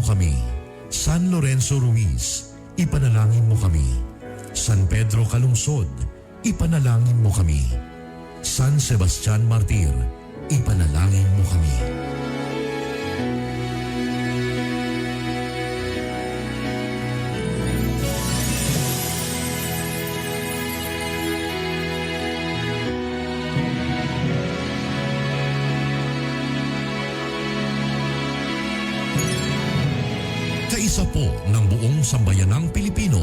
mo kami. San Lorenzo Ruiz, ipanalangin mo kami. San Pedro Calungsod, ipanalangin mo kami. San Sebastian Martir, ipanalangin mo kami. Kaisa po ng buong sambayanang Pilipino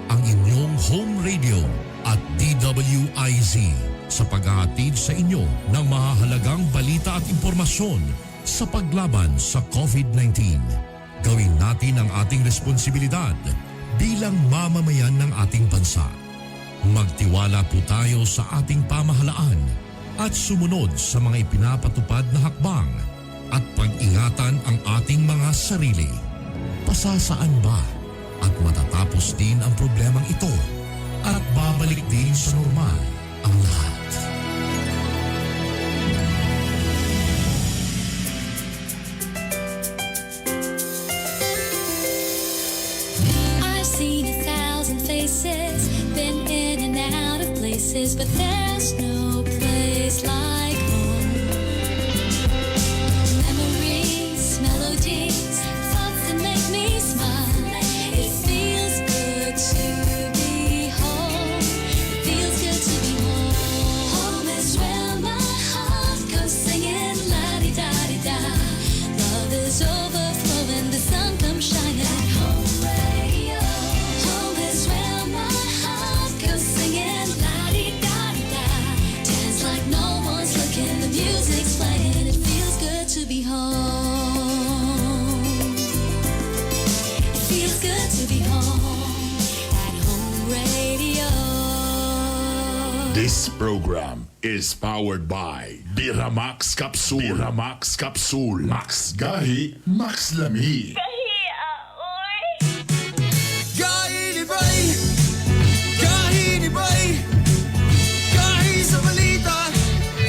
ang inyong home radio at DWIZ sa paghahatid sa inyo ng mahahalagang balita at impormasyon sa paglaban sa COVID-19. Gawin natin ang ating responsibilidad bilang mamamayan ng ating bansa. Magtiwala po tayo sa ating pamahalaan at sumunod sa mga ipinapatupad na hakbang at pag-ingatan ang ating mga sarili. Pasasaan ba at matatapos din ang problemang ito at babalik din sa normal ang lahat? I've seen 1,000 faces, been in and out of places, but there's no place like home. Memories, melodies, thoughts that make me smile. It feels good to be home. It feels good to be home. Home is where my heart goes singing la-di-da-di-da. Love is overflowing, the sun comes shining. Home radio. Home is where my heart goes singing la-di-da-di-da. Dance like no one's looking, the music's playing. It feels good to be home. It feels good to be home at Home Radio. This program is powered by Biramax Capsule. Biramax Capsule. Max Gahi, Max Lami. Kahit iba'y, kahit iba'y, kahit sa balita,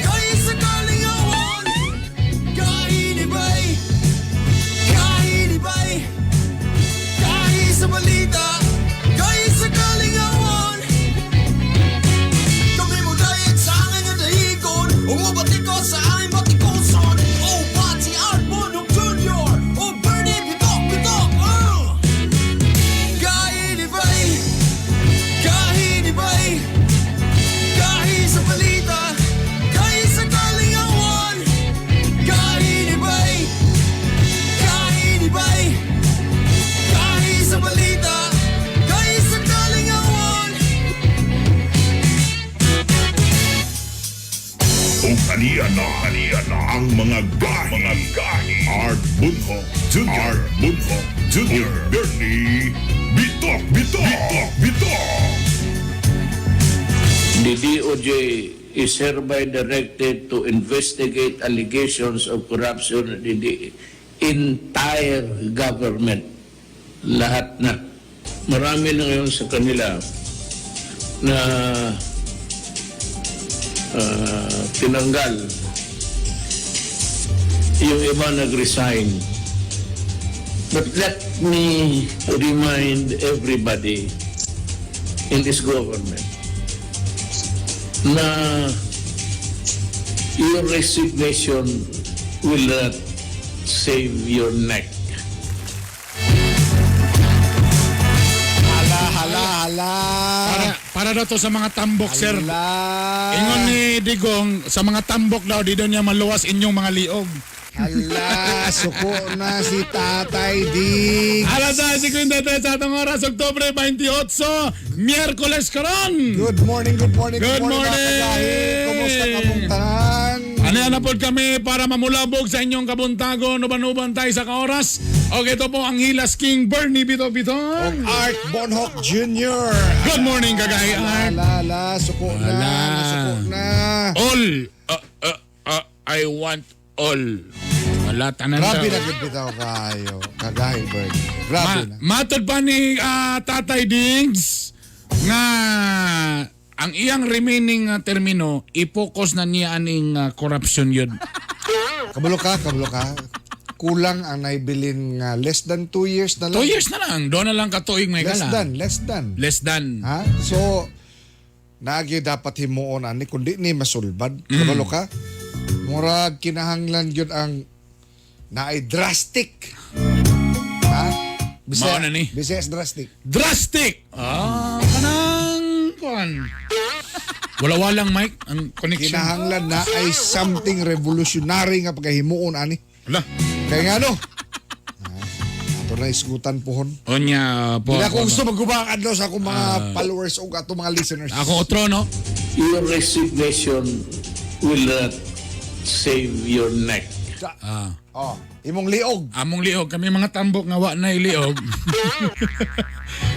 kahit sa kalingawan. Kahit iba'y, kahit iba'y, kahit sa balita, kahit sa kalingawan. Kami mo dahil sa akin ang dahigon, umabati ko sa aking batikuson. Oh, pati Art Bonhoc Jr. Oh, Bernie Bitok, Bitok, Kahit iba'y, kahit iba'y, kahit sa balita, kahit sa kalingawan. Kahit iba'y, kahit iba'y, kahit sa balita, kahit sa kalingawan. Kung kaniya na ang mga gahi. Art Bonhoc Jr. Art Bonhoc Jr. Bernie Bitok, Bitok, Bitok, Bitok. The DOJ is hereby directed to investigate allegations of corruption in the entire government. Lahat na. Marami na ngayon sa kanila na tinanggal. Yung iba nag-resign. But let me remind everybody in this government na your resignation will not save your neck. Hala. Para daw to sa mga tambok, sir. Hala. Ingon ni Digong, sa mga tambok daw, di daw niya maluwas inyong mga liog. Hala, suko na si Tatay Dig. Alas 53 sa atong oras, Oktubre 28, Miyerkules karon. Good morning. Good mga morning. kagahi. Kumusta ka mong tanan? Ano po kami para mamulabog sa inyong kabuntagon, uban-uban tayo sa kaoras. Okay, ito po ang Hilas King Bernie Bito-Biton. Art Bonhoc Jr. Good morning, kagahi Art. Hala, suko na. All. I want all. Wala tanan Grabe daw. na bitaw kayo. Kagahi, Bernie. Grabe na. Matod pa ni Tatay Diggs nga ang iyang remaining termino, i-focus na niya aning corruption yun. Kabalo ka. kulang ang naibilin nga less than 2 years na 2 lang. years na lang. Doon na lang katuig may Less gala. than. Less than. Ha? So, naagi dapat himuon ani kundi ni masulbad. Kabalo ka? Murag kinahanglan yun ang naay drastic. Ha? Mao na ni. Bisaya drastic. Drastic! Kanang kuan. Wala-walang mic ang connection. Kinahanglan na ay something revolutionary nga pagkahimuon ani. Wala. Kaya nga no? Ato na isgutan pohon. Onya po. Hindi ako gusto magubang adlaw sa akong mga followers o ato mga listeners. Ako otro no. Your resignation will not save your neck. Oh, imong liog. Among liog kami mga tambok nga wa na liog.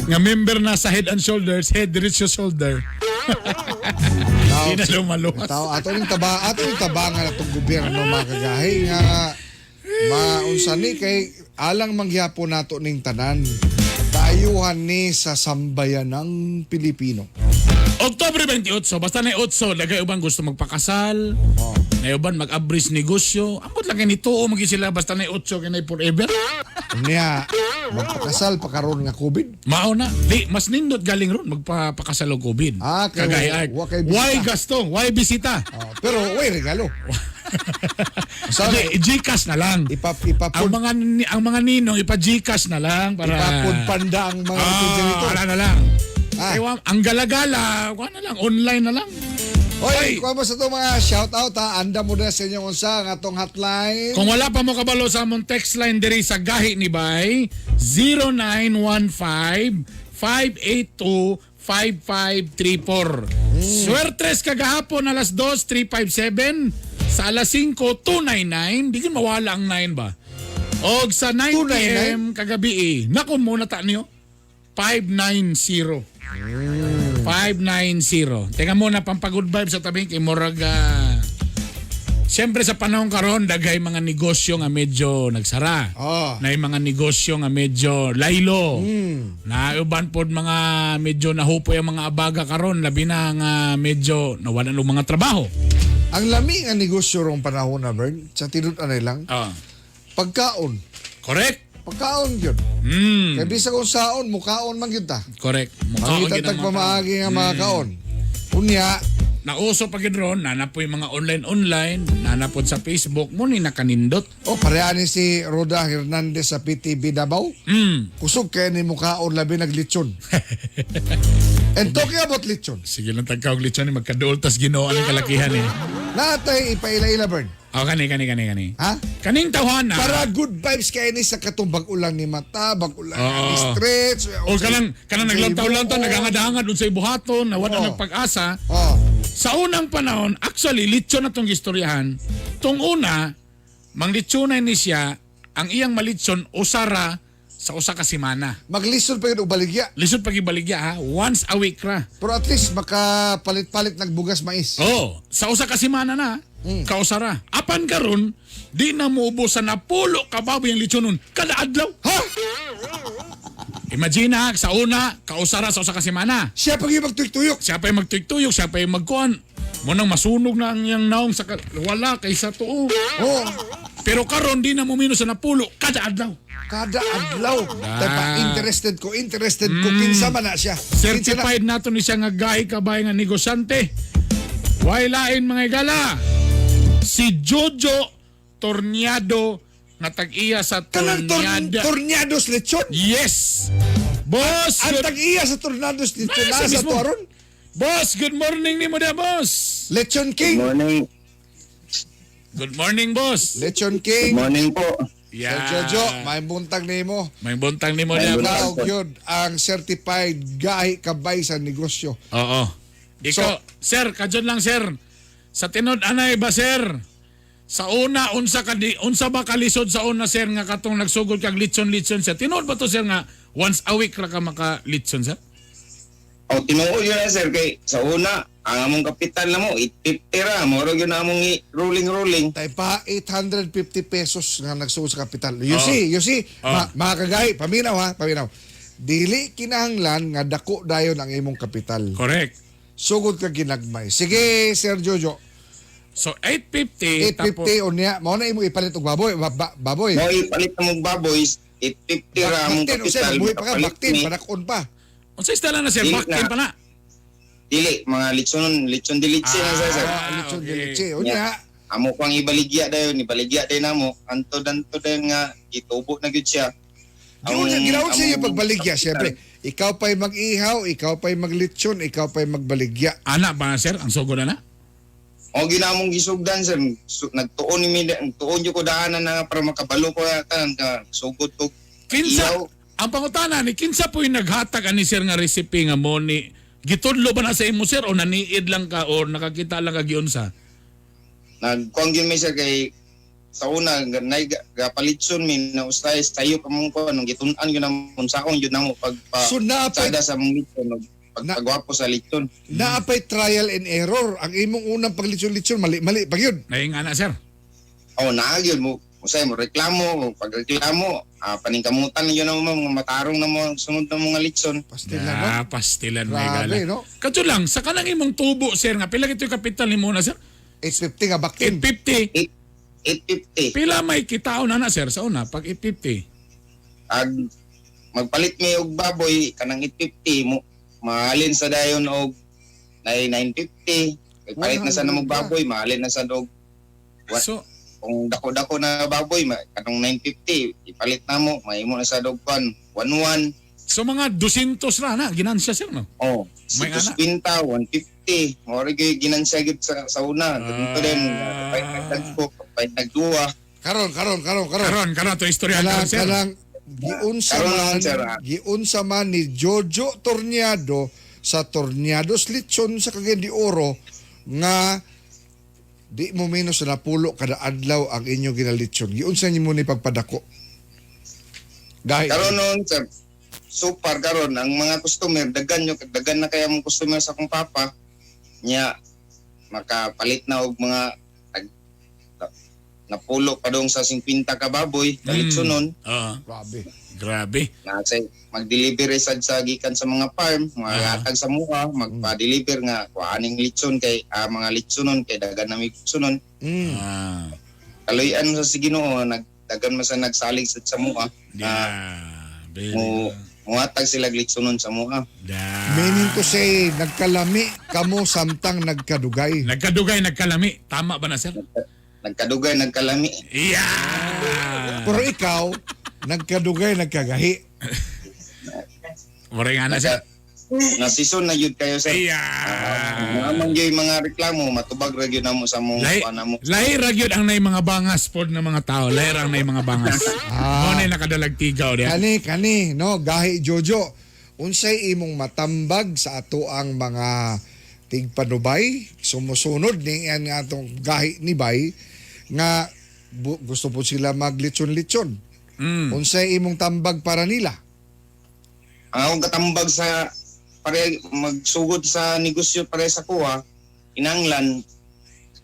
Nga member na sa Head and Shoulders, head reach your shoulder. Hindi na lumaluwas. Ato yung tabangan atong gobyerno mga kagahi nga maunsa ni kay alang mangyapon nato ning tanan. Taayuhan ni sa sambayan ng Pilipino. October 28, basta na 8, lagay uban gusto magpakasal. Oh. Na uban mag-abris negosyo. Ambot lang kay nituo magi sila basta na 8 kay forever. Unya, magpakasal pa karon nga COVID. Mao na. Di mas nindot galing ron magpapakasal og COVID. Kay Kagaya. wa kay bisita. Why gasto? Why bisita? Pero way regalo. Sabi, Gcash na lang. Ang mga ninong ipa-Gcash na lang para ipapudpanda ang mga dito. Wala na lang. Ewan, ang galagala, wala na lang, online na lang. Oy, kuha mo sa itong mga shoutout ha. Anda mo na sa inyong unsa ang atong hotline. Kung wala pa mo kabalo sa among text line diri sa gahi ni Bay, 0915-582-5534. Swertres kagahapon alas 2, 357. Sa alas 5, 299. Di ko mawala ang 9 ba? O sa 9 p.m. kagabi Naku muna ta niyo. 590. 590. Teka muna pampagod vibe sa tabing kay Morag. Siyempre sa panahon karon daghay mga negosyo nga medyo nagsara. Na mga negosyo nga medyo laylo. Na uban pod mga medyo nahupoy ang mga abaga karon labi na nga medyo nawalan og mga trabaho. Ang lami nga negosyo rong panahon na Bern, sa tinud-anay lang. Pagkaon. Correct. Pagkaon yun. Kaya bisa kung saon, mukaon man yun ta. Correct. Ang itatag pamaagi nga mga kaon. Unya, nauso pa gid ron, nanapoy mga online, nanapod sa Facebook mo ni nakanindot. pareha ni si Roda Hernandez sa PTV Davao. Kusog kaya ni mukaon labi naglitsyon. And talking about litsyon. Sige lang tagkaog litsyon ni magkaduol tas Ginoo ang kalakihan Natay ipaila-ila Bern. Kani. Ha? Kaning tawhan na. Para good vibes kaya ni sa katong bag-ulang ni mata, bag-ulang ni stretch. O kanang naglantaw-lantaw, nagangad-angad dun sa ibuhaton, na wala nagpag-asa. Sa unang panahon, actually, litsyon na itong istoryahan. Tong una, manglitsyonan ni siya, ang iyang malitsyon, usara sa usa ka semana. Maglisod pa yun o baligya. Lisod pagibaligya ha, once a week ra. Pero at least makapalit-palit nagbugas mais. Sa usa ka semana na, kausara. Apan karon, di na muubo sa napulo kababoy ang litsonon kada adlaw. Ha? Imagine ha, sa una, kausara sa usa ka semana. Siya pag yung magtuyok-tuyok. Siya pa yung magtuyok-tuyok, siya pa yung magkuhan. Munang masunog na ang iyang naong sa wala kaysa tuo. Pero karon di na mumino sa napulo kada adlaw. Kada adlaw. Interested ko kinsa man na siya. Certified nato ni siya nga gahi kabay nga negosyante. Way lain mga igala. Si Jojo Torniado na tag-iya sa Torniada. Torniados lechon? Yes! Boss! Ang tag-iya sa Tornados lechon na sa tuaron? Boss, good morning ni mo da, boss! Lechon King! Good morning, boss! Lechon King! Good morning po. Sir Jojo, may buntag ni mo. May buntang ni mo da, boss. Yun, ang certified gahi kabay sa negosyo. Oo. Ikaw, sir, kadyon lang, sir. Sa tinod anay ba, sir? Sa una, unsa ba kalisod sa una, sir, nga katong nagsugod kag litson-litson siya? Tinod ba to, sir, nga once a week ra ka maka-litson, sir? Tinuod yun na, sir. Kay sa una, ang among kapital na mo, 850 ra. Moro yun na among rolling. Tay pa 850 pesos nga nagsugod sa kapital. You see, mga kagay, paminaw. Dili kinahanglan nga dako dayon ang imong kapital. Correct. Sugod ka ginagmay. Sige, Sir Jojo. So 850 tapos 850 unya, mao na imo ipalit og baboy, baboy. Mo ipalit na mong baboy, 850 ra mong Baktin, usay kapital. buhay pa ka, makapalit baktin, ni- panakon pa. unsay stala na sir? Dili Baktin na. pa na. Dili, mga lechon dilitsi na sa sir. Lechon okay. de leche. Nya, Unya, amo pang ibaligya dayon, ibaligya din namo. Anto nga gitubo na gyud siya. ginaon sa iyo Ang- pagbaligya, ang- syempre. Ikaw pa'y mag-ihaw, ikaw pa'y maglitsyon, ikaw pa'y magbaligya. Ana ba sir ang sugod na? O ginamong gisugdan sir. Nagtuon ni tuon yo ko daanan na para makabalo ko tanan ka sugod ko. Kinsa Iyaw. ang pangutana ni kinsa po yung naghatag ani sir nga recipe nga mo ni gitudlo ba na sa imo sir o naniid lang ka o nakakita lang ka giunsa? Nagkuang gyud may sir kay sa una nay gapalitson mi na ustay sayo pa mong ko anong gitun-an gyud namon saon gyud namo pagpa So, naapay- sada sa mong litson ug pagpagwapo sa litson. Naapay trial and error. Ang imong unang paglitsyon-litsyon, mali pa yun. Naing ana sir. Oh, naa gyud mo usay mo reklamo, pagreklamo, paningkamutan yun na mo mga matarong na mo sunod na mga litson. Pastil lang, no? Pastilan may Grabe, gala. no? Kato lang, sa kanang imong tubo sir nga pila gito yung kapital ni mo na sir? 850 nga baktin. 850. 850. Pila may kitaon na sir sa una pag 850? Ag magpalit mi og baboy kanang 850 mo mahalin sa dayon og 950. Kay palit na sa namong baboy, mahalin na sa dog. What? So, Kung dako-dako na baboy, kanong 950, ipalit na mo, mahimo na sa dog 11. so mga 200 na ginansya sir no? Oh, May ana. 150, 150. Mao ri gyud ginansya gyud sa una. Ganito din, pait nagdagko, pait nagduwa. Karon. Karon to istorya Kanang, sir. giunsa man ni Jojo Torniado sa Torniados Lechon sa Cagayan de Oro nga di mo menos na pulo kada adlaw ang inyo ginalitsyon. Giunsa nimo ni pagpadako? Dahil Karon noon, sir, super karon ang mga customer dagan na kaya mong customer sa akong papa nya makapalit na og mga napulo pa dong sa 50 ka baboy kalitsunon Grabe. na say mag-delivery sad sa gikan sa mga farm maghatag sa muha magpa-deliver nga kuaning litson kay mga litsonon kay dagan na may litsonon Ah. kaloyan sa Ginoo nagdagan man sa nagsalig sa muha mo muhatag sila litsonon sa muha. meaning to say, nagkalami kamo samtang nagkadugay. Nagkadugay, nagkalami. Tama ba na sir? Nagkadugay, nagkalami. Yeah! Pero ikaw, nagkadugay, nagkagahi. Waray nga na sir. Nasison na yun kayo sa Yeah! naman yung mga reklamo, matubag ra yun na mo sa mong kuana mo. Lahi ra gyud ang nay mga bangas pod ng mga tao. Lahi ra ang nay mga bangas. Mo nay nakadalag tigaw diya. Kani, no, gahi Jojo. Unsay imong matambag sa ato ang mga tigpanubay, sumusunod ni yan nga atong gahi ni Bay, nga gusto po sila maglitson-litson. Unsay imong tambag para nila? Ang akong katambag sa pare magsugod sa negosyo pare sa kuha, inanglan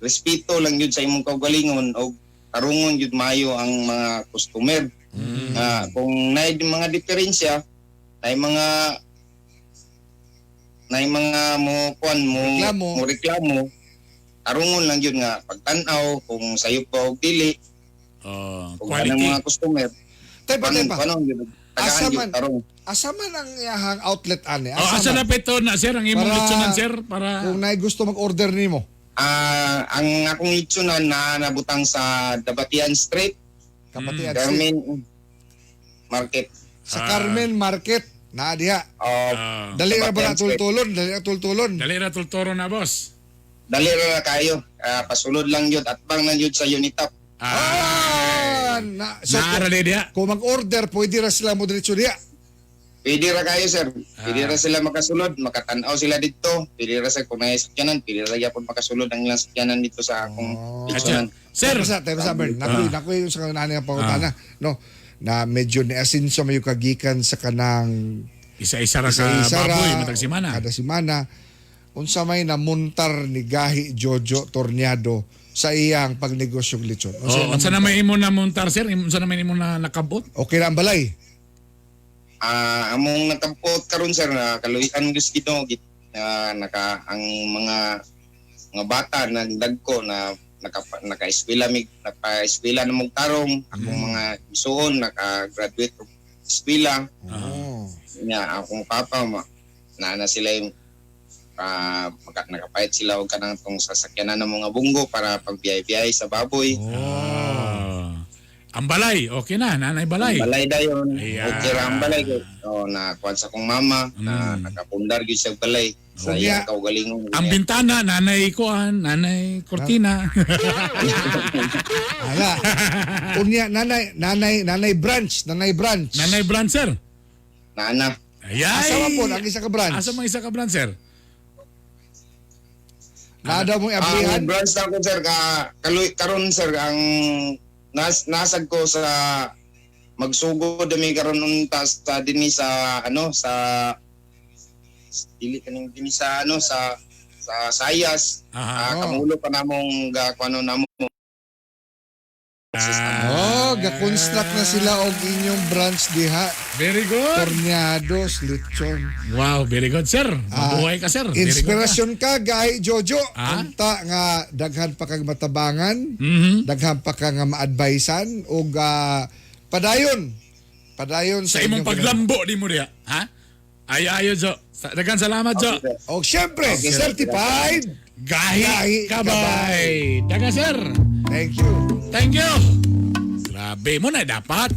respeto lang yun sa imong kaugalingon o tarungon yun mayo ang mga customer. Kung naay mga diferensya, naay mga mo reklamo, tarungon lang yun nga pagtan-aw kung sayo pa og dili kung anong mga customer. Taypa. Paano yun? Tagahan yun, tarong. Asa man ang iyahang outlet ane? Asa na peto na sir ang imong Para- litsonan sir para Kung naay gusto mag-order nimo. Ang akong litsunan na nabutang sa Dabatian Street, Kapatian Carmen Market. sa Carmen Market na diha. Dali ra ba na tultulon? Dali ra tultoro na boss. Dali ra kayo. Pasulod lang yun at bang na yun sa Unitap. So, Naara diya. kung mag-order, pwede ra sila mo diretso diha. Pwede ra kayo, sir. Pwede ra sila makasulod. Makatanaw sila dito. Pwede ra sa kung may sakyanan. Pwede ra yapon makasulod ang ilang sakyanan dito sa akong litsunan. Sir, Tayo sa Bern. Nakoy yung sa kanani nga pangutana. No, na medyo ni asinso mayo kagikan sa kanang isa-isa ra ka isa-isa ra, baboy matag semana. kada semana. Unsa may namuntar ni Gahi Jojo Torniado sa iyang pagnegosyong litson. Unsa na may imo na montar sir? Unsa na may imo na nakabot? Okay na ang balay. Among natampot karon sir na kaluyan gusto naka ang mga mga bata na dagko na naka-eskwela na mong tarong, akong mga isuon naka-graduate og eskwela. Oh. Nya akong papa na sila yung nakapayat sila og kanang tong sasakyanan ng mga bunggo para pagbiyay-biyay sa baboy. Oh. Ang balay, okay na, nanay balay. Balay dayon. Ayan. Okay ra ang balay ko. Na kuan sa kong mama na nakapundar gyud sa balay sa Unya. iyang kaugalingon. Ang bintana, nanay kuan, nanay kortina. Ala. Unya nanay branch. Nanay Brancer. Nana. Ayay. Asa man po ang isa ka branch? Asa man isa ka Brancer? Nada mo Ang aplihan? branch na ko sir karon sir ang nasag ko sa magsugod dami karon unta sa dinhi sa sa dili kaning dinhi sa sa Sayas. Aha. Kamulo pa namong kuano namo. Oh, ga-construct na sila og inyong branch diha. Very good. Torniados, lechon. Wow, very good, sir. Mabuhay ka, sir. Very good Inspirasyon ka, gahi Jojo. Ah? Unta nga daghan pa kang matabangan, daghan pa ka nga ma-advisean og padayon. Padayon Sa sa imong inyong paglambo di mo diya. Ha? Ayo, Jo. Dagan salamat, Jo. Og syempre, Okay, certified. Gahi Gahi kabay. Dagan, sir. Thank you. Thank you. Grabe mo na dapat.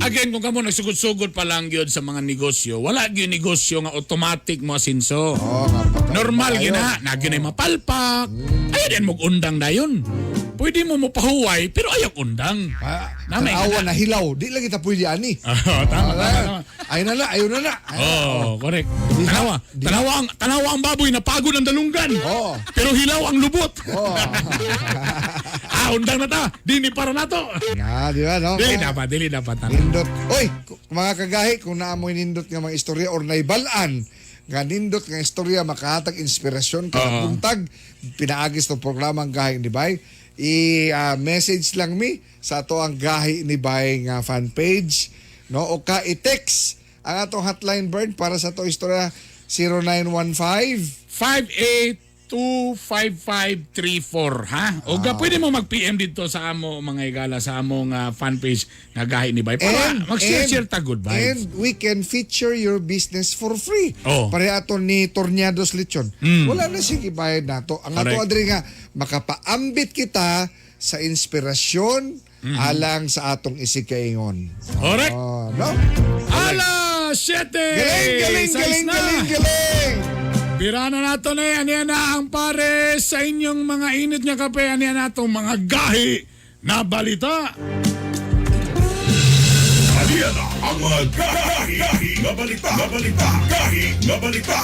Again, kung kamo nagsugod-sugod pa lang yun sa mga negosyo, wala yun negosyo nga automatic mo asinso. Oh, nga Normal patayon. gina, na yun ay mapalpak. Ayaw din mo undang na yun. Pwede mo mapahuway, pero ayaw undang. Namay Tanawa nga na hilaw. Di lang kita pwede ani. Tama. Ayun na. Oh, correct. Tanawa ang baboy na pagod ang dalunggan. Oo. Pero hilaw ang lubot. Oh. Undang na ta. Dini para na to. Na, di ba, no? Dili dapat. Nindot. Oy, mga kagahi, kung naamoy nindot nga mga istorya or naibalaan, nga nindot nga istorya makahatag inspirasyon kada buntag pinaagis ng programa ang gahi ni Bay, i-message lang mi sa ato ang gahi ni Bay nga fan page, no, o ka i-text ang atong hotline bird para sa ato istorya 0915 5825534, ha? O pwede mo mag-PM dito sa amo mga igala sa among fanpage nga gahi ni Bay para mag-share ta good vibes. And we can feature your business for free. Oh. Pare ato ni Torniados Lechon. Wala na siya ibayad nato. Ang ato Correct. adri nga makapaambit kita sa inspirasyon alang sa atong isikaingon. Correct. Oh, no? Ala, 7! Galing! Pira na nato na yan na ang pare sa inyong mga init nga kape. Yan nato mga gahi na balita. Halian na ang mga gahi nga balita.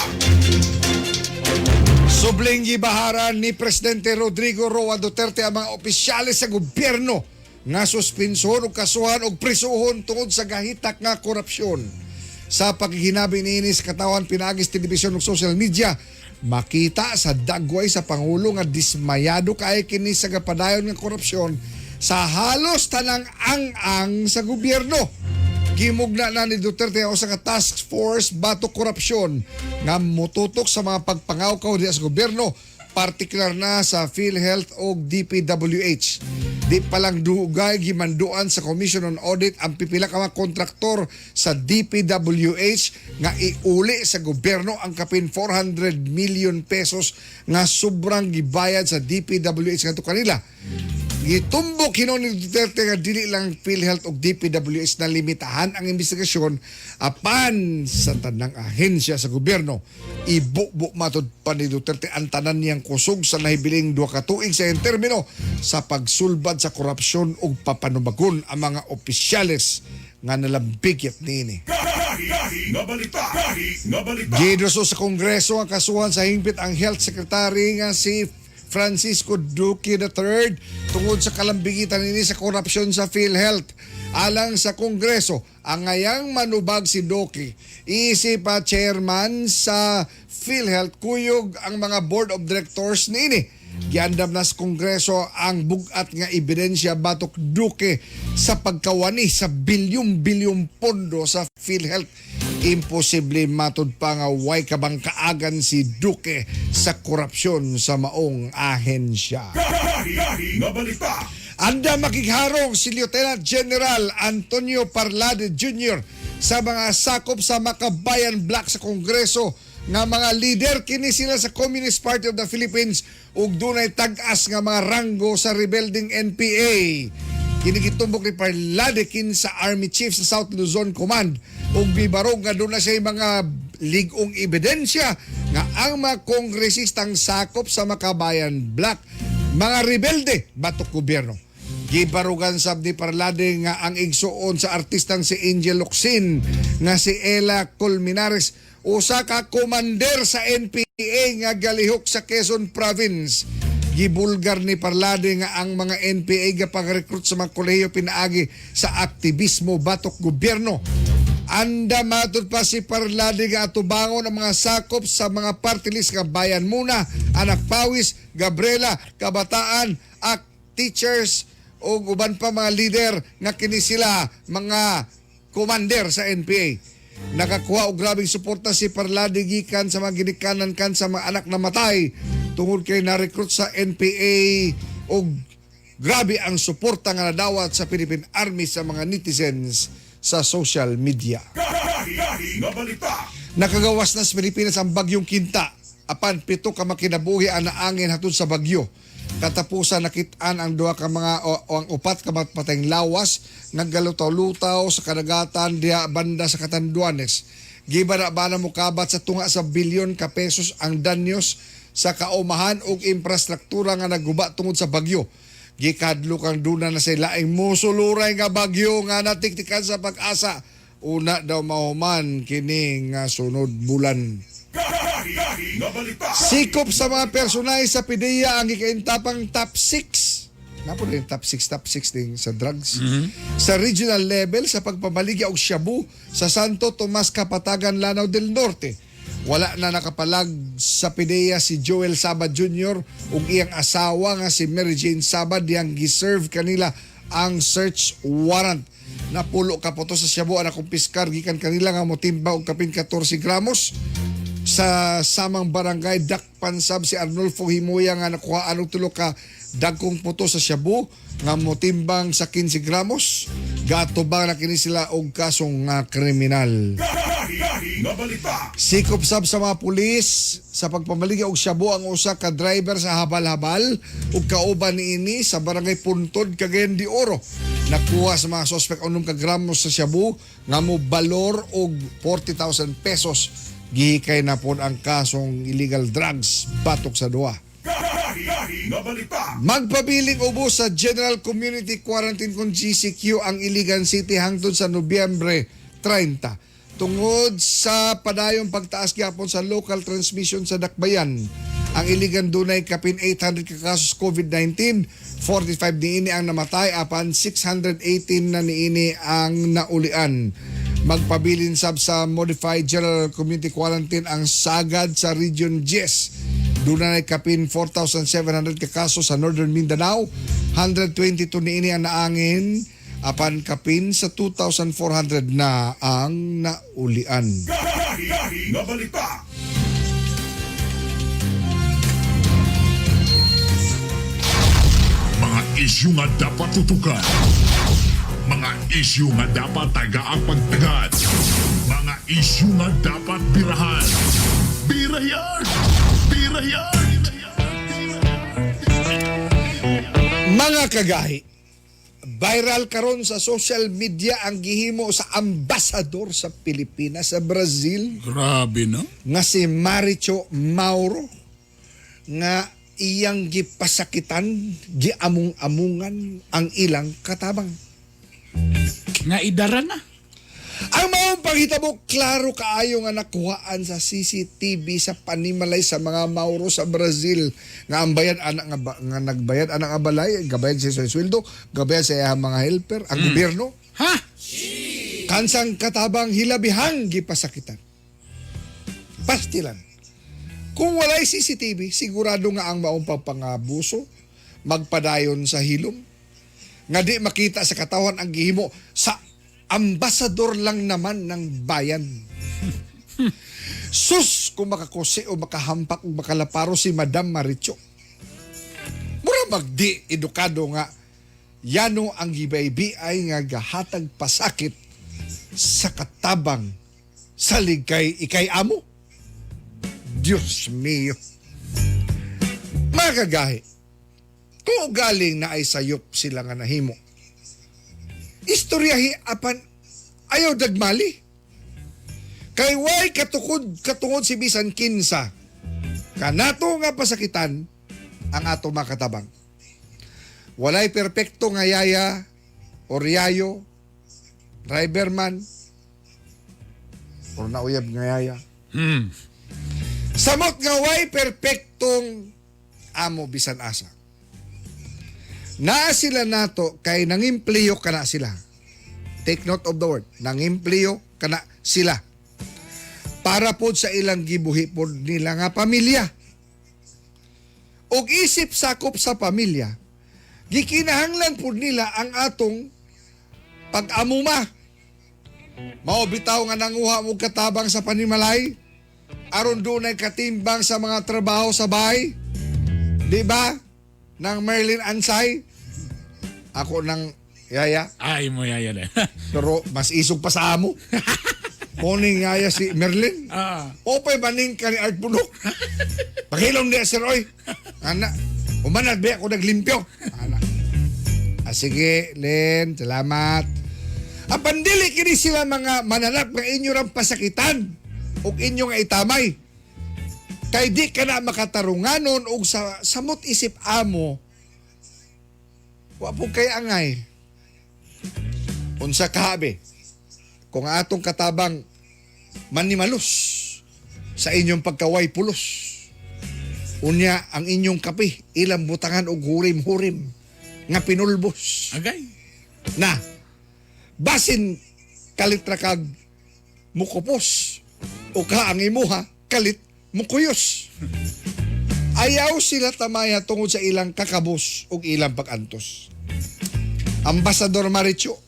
Subling gibaharan ni Presidente Rodrigo Roa Duterte ang mga opisyales sa gobyerno nga suspenson o kasuhan o prisuhon tungod sa gahitak nga korupsyon. Sa paghihinabi niini sa katawan pinagis telebisyon ug social media, makita sa dagway sa Pangulo nga dismayado kay kini sa gapadayon nga korupsyon sa halos tanang ang sa gobyerno. Gimugna na ni Duterte o sa task force batok korupsyon nga mututok sa mga pagpangawkaw diha sa gobyerno, partikular na sa PhilHealth o DPWH. Di palang dugay gimanduan sa Commission on Audit ang pipila ka mga kontraktor sa DPWH nga iuli sa gobyerno ang kapin 400 million pesos nga sobrang gibayad sa DPWH ngadto kanila. Gitumbok hinon ni Duterte nga dili lang PhilHealth o DPWH na limitahan ang investigasyon apan sa tanang ahensya sa gobyerno. Ibu-bu matod pa ni Duterte ang tanan niyang kusog sa nahibiling 2 ka tuig sa termino sa pagsulbad sa korupsyon ug papanubagon ang mga opisyales nga nalambigit niini. Gahi nga balita. Giduso sa Kongreso ang kasuhan sa hingpit ang Health Secretary nga si Francisco Duque III tungod sa kalambigitan nini sa korupsyon sa PhilHealth. Alang sa Kongreso, ang ngayang manubag si Duque, isip pa chairman sa PhilHealth, kuyog ang mga board of directors nini. Giandam na sa Kongreso ang bugat nga ebidensya batok Duque sa pagkawani sa bilyong-bilyong pondo sa PhilHealth. imposible matud pa nga way kabang kaagan si Duque sa korupsyon sa maong ahensya. Gahi nga balita. Anda makikharong si Lieutenant General Antonio Parlade Jr. sa mga sakop sa Makabayan Black sa Kongreso nga mga leader kini sila sa Communist Party of the Philippines ug dunay tag-as nga mga ranggo sa rebelding NPA. Kini gitumbok ni Parlade kin sa Army Chief sa South Luzon Command ug bibarog nga doon na siya mga ligong ebidensya nga ang mga kongresistang sakop sa Makabayan Black mga rebelde batok gobyerno. Gibarugan sab ni Parlade nga ang igsuon sa artistang si Angel Locsin nga si Ella Colmenares usa ka commander sa NPA nga galihok sa Quezon Province. Gibulgar ni Parlade nga ang mga NPA nga pag-recruit sa mga kolehiyo pinaagi sa aktivismo batok gobyerno. Anda matud pa si Parlade nga atubangon ang mga sakop sa mga party list nga Bayan Muna, Anak Pawis, Gabriela, Kabataan, teachers o uban pa mga leader nga kini sila mga commander sa NPA. Nakakuha og grabing suporta si Parlade gikan sa mga ginikanan kan sa mga anak na matay tungod kay na-recruit sa NPA og grabe ang suporta nga nadawat sa Philippine Army sa mga netizens sa social media. Gahi nga balita. Nakagawas na sa Pilipinas ang bagyong Kinta. Apan 7 ka makinabuhi ang naangin hatod sa bagyo. Katapusan nakitaan ang duha ka mga o ang 4 ka patayng lawas naggalutaw-lutaw sa kadagatan diha banda sa Catanduanes. Gibara-bana mo kabat sa tunga sa bilyon ka pesos ang danyos sa kaumahan ug infrastruktura nga nagguba tungod sa bagyo. Gikadlo kang duna na sa laing musuluray nga bagyo nga natiktikan sa pag-asa. Una daw mahuman kini nga sunod bulan. Gahi nga balita. Sikop sa mga personay sa PDEA ang ikaintapang top 6. Napo din top 6 din sa drugs. Sa regional level sa pagpamaligya og shabu sa Santo Tomas Kapatagan, Lanao del Norte. Wala na nakapalag sa PDEA si Joel Sabad Jr. ug iyang asawa nga si Mary Jane Sabad yang giserve kanila ang search warrant. Napulo ka po to sa shabu ang nakumpiskar gikan kanila nga motimba og kapin 14 gramos. Sa samang barangay Dakpansab si Arnulfo Himoya nga nakuha og 3 ka dagkong puto sa shabu nga motimbang sa 15 gramos. Gatubang na kini sila og kasong kriminal. Gahi nga balita. Sikop sab sa mga pulis sa pagpamaligya og shabu ang usa ka driver sa Habal-Habal ug kauban niini sa barangay Puntod, Cagayan de Oro. Nakuha sa mga suspect 6 ka gramos sa shabu nga mo balor og 40,000 pesos. Gihikay na po ang kasong illegal drugs batok sa duwa. Gahi nga balita. Magpabiling ubo sa General Community Quarantine kung GCQ ang Iligan City hangtod sa Nobyembre 30. Tungod sa padayong pagtaas gyapon sa local transmission sa Dakbayan. Ang Iligan dunay kapin 800 ka kasos COVID-19, 45 niini ang namatay apan 618 na niini ang naulian. Magpabilin sab sa Modified General Community Quarantine ang Sagad sa Region 10. Doon na kapin 4,700 ka kaso sa Northern Mindanao, 122 niini ang naangin, apan kapin sa 2,400 na ang naulian. Gahi nga balita. Mga isyu nga dapat tutukan. Mga isyu nga dapat tagaang pagtagad. Mga isyu nga dapat birahan. Birayan! Birayan! Mga kagahi, viral karon sa social media ang gihimo sa ambasador sa Pilipinas sa Brazil Grabe, no? nga si Maricho Mauro nga iyang gipasakitan, giamong-amungan ang ilang katabang. Nga idara na. Ang maong panghitabo, klaro kaayo nga nakuhaan sa CCTV sa panimalay sa mga Mauro sa Brazil nga ang bayad anak nga nagbayad anak nga balay, gabayad siya sa sweldo, gabayad sa iyang mga helper, ang gobyerno. Ha? Kansang katabang hilabihang gipasakitan. Pastilan. Kung walay CCTV, sigurado nga ang maong pagpangabuso, magpadayon sa hilom, nga di makita sa katawan ang gihimo sa ambasador lang naman ng bayan. Sus kung makakusi o makahampak o makalaparo si Madam Maricho. Mura magdi edukado nga yano ang gibay-biyay nga gahatag pasakit sa katabang sa ligay ikay amo. Diyos mio. Mga kagahi, kung galing na ay sayop sila nga nahimo, istoryahi apan ayaw dagmali. Kay way katungod si bisan kinsa, kanato nga pasakitan ang ato makatabang. Walay perpekto nga yaya o riyayo, driverman, o nauyab nga yaya. Samot nga way perpektong amo bisan asa. Naa sila nato kay nangimpliyo kana sila. Take note of the word. Nangimpliyo kana sila. Para po sa ilang gibuhi po nila nga pamilya. Og isip sakop sa pamilya, gikinahanglan po nila ang atong pag-amuma. Mao bitaw nga nanguha mo katabang sa panimalay, aron dunay katimbang sa mga trabaho sa bahay. Di ba? Nang Merlin Ansay, ako nang yaya, Ay mo yaya na. pero mas isog pa sa amo. Morning yaya si Merlin. Opay baning ka ni Art Bunok. Pakilom niya si Roy. Ana, umanad ba ako naglimpyo? Ana. Sige, Len, salamat. Apandili kini sila mga mananap nga inyo rang pasakitan o inyo nga itamay. Kay di ka na makatarunganon o sa samot isip amo. Wapo kay angay. Unsa kahabi? Kung atong katabang manimalus sa inyong pagkaway pulos. Unya ang inyong kape, ilang butangan og hurim-hurim nga pinulbos. Agay. Na, basin kalitra kag mukupos o ka ang imuha kalit mukuyos. Ayaw sila tamaya tungod sa ilang kakabos o ilang pag-antos. Ambasador Maricho,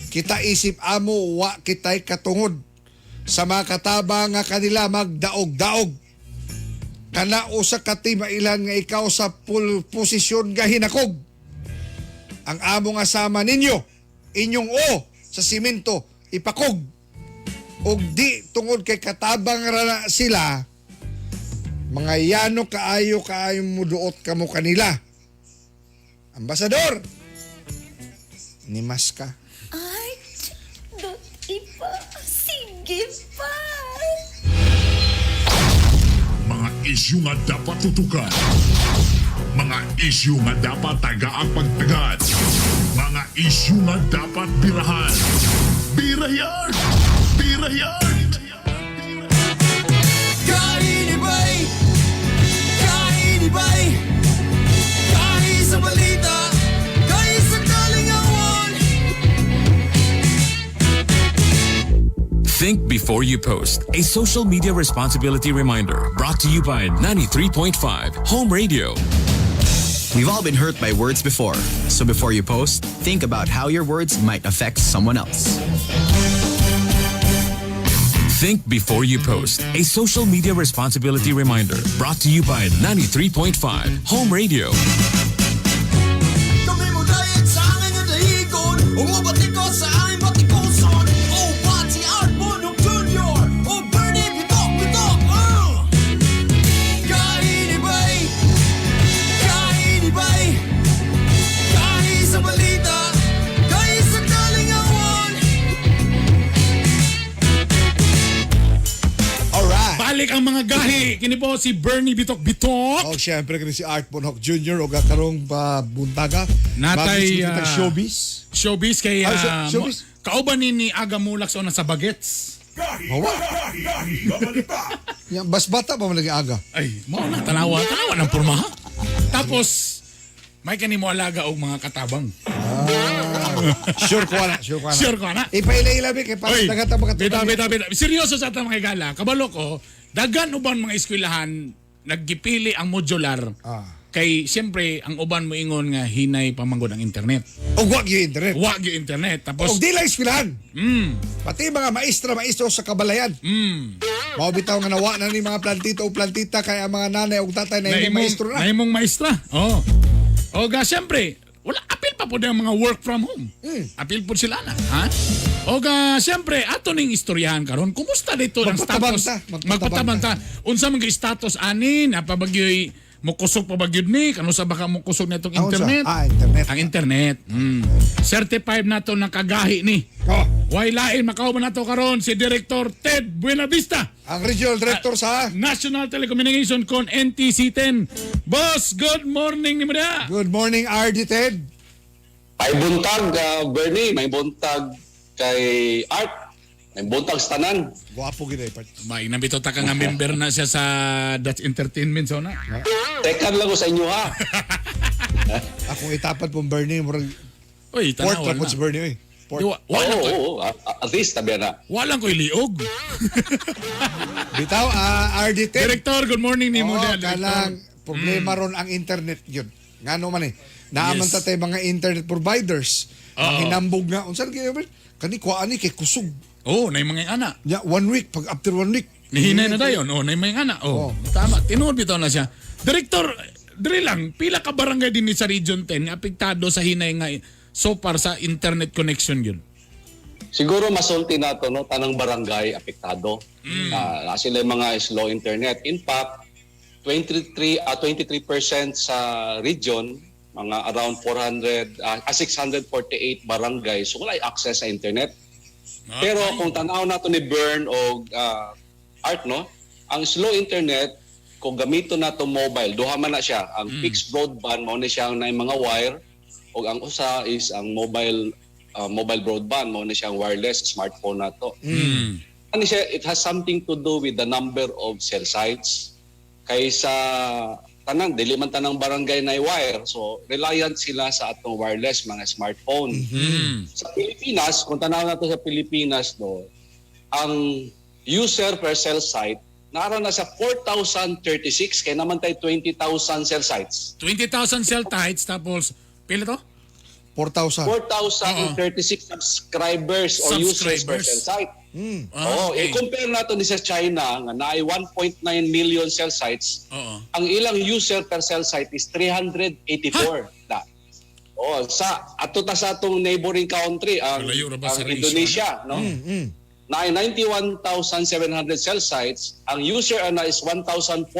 kita isip amo wa kitay katungod sa mga katabang nga kanila magdaog-daog. Kana usa ka timailan nga ikaw sa posisyon nga hinakog. Ang amo nga sama ninyo, inyong sa simento ipakog. Og di tungod kay katabang ra sila, mga yano kaayo muduot kamo kanila. Ambasador, nimas ka. Ay, dati pa. Sige pa. Mga isyu nga dapat tutukan. Mga isyu nga dapat tagaang pagtagad. Mga isyu nga dapat birahan. Birayan! Birayan! Kainibay! Kainibay! Kain sa balita! Kain sa kalingawan! Think before you post. A social media responsibility reminder brought to you by 93.5 Home Radio. We've all been hurt by words before, so before you post, think about how your words might affect someone else. Think before you post. A social media responsibility reminder brought to you by 93.5 Home Radio. Kami mo dayag sa angin at dahigon, umabatikos sa aming batikuson. Oh, Pati Art Bonok Jr. Oh, Bernie Bitok! Kainibay! Kainibay! Kain sa balita! Kain sa kalingawan! Alright. Balik ang mga gahi. Kini po si Bernie Bitok-Bitok. O syempre kini si Art Bonhoc Jr. o karong buntaga. Natay, Bagis kita showbiz. Showbiz kay Showbiz. kauban ni Aga Mulak sa una sa Bagets. Mawa. Yang bas bata pa man lagi aga. Ay, mo na tanawa ng pormaha. Tapos may kanimo alaga og mga katabang. Sure ko na, sure ko na. Sure ko na. Ipaila-ilabi kay para Oy, dagata bita. Seryoso sa atong mga gala. Kabalo ko, dagan uban mga eskwelahan naggipili ang modular. Kay siyempre ang uban mo ingon nga hinay pamanggod ang internet. O wag yung internet. Wag yung internet. O Tapos di lang eskwelahan. Pati mga maestro sa kabalayan. Mao bitaw nga nawa na ni mga plantito o plantita kay ang mga nanay o tatay na imong maestro na. Naimong maestra. Oh. O ga, siyempre, wala, apil pa po ang mga work from home. Apil po sila na. Ha? O ga, siyempre, ato ning istoryahan karon. Kumusta dito ang status? Magpatabanta. Unsa man status ani napabagyoy mo kusog pa bagyod ni kano sa baka mo kusog netong internet. Internet. Ang internet. Certified nato ng kagahi ni. Oh, Why lain makauban nato karon si Director Ted Buenavista. ang regional director sa National Telecommunication con NTC10. Boss, good morning ni mo da. Good morning, RD Ted. May buntag, Bernie. May buntag kay Art. May buntag sa tanan. Guwapo gid ay part. May nabito ta ka nga member na siya sa Dutch Entertainment so na. Tekan lang ko sa inyo, ha? Akong itapat pong Bernie murag Oy, port tanaw ra po na. si Bernie oy. Port. Walang ko. Oo. At least, tabi na. Walang ko liog. Bitaw, RD Ted. Director, good morning ni mo Oo, da. kanang problema ron ang internet yun. Ngano man eh. Naaman ta tay mga internet providers. Ang hinambog nga. Unsan kaya ba? Kani kuha ani kay kusog. Oh, nay mga ana. Ya, 1 week. Pag after 1 week. Nihinay na dayon. Oh, nay mga ana. Oh, tama. Tinuod bitaw na siya. Director, diri lang, pila ka barangay din ni sa Region 10 nga apektado sa hinay nga so far sa internet connection yun? Siguro masulti na to, no? Tanang barangay apektado. Sila yung mga slow internet. In fact, 23% sa region, mga around 648 barangay, so wala access sa internet. Pero kung tanaw nato ni Bern o Art, no? Ang slow internet, kung gamito na to mobile, duha man na siya. Ang fixed broadband, mao na siya na mga wire, o ang usa is ang mobile broadband, mao na siya ang wireless smartphone na to. Ano siya, it has something to do with the number of cell sites. Kaysa tanan, dili man tanang barangay na wire, so reliant sila sa atong wireless mga smartphone. Sa Pilipinas, kung tanaw nato sa Pilipinas, no, ang user per cell site naara na sa 4,036 kaya naman tayo 20,000 cell sites. 20,000 cell sites tapos pila to? 4,000. 4,036 subscribers or users per cell site. I-compare nato ni sa China nga naay 1.9 million cell sites. Ang ilang user per cell site is 384. Sa atong neighboring country ang Indonesia, no? Na 91,700 cell sites, ang user ana is 1,446.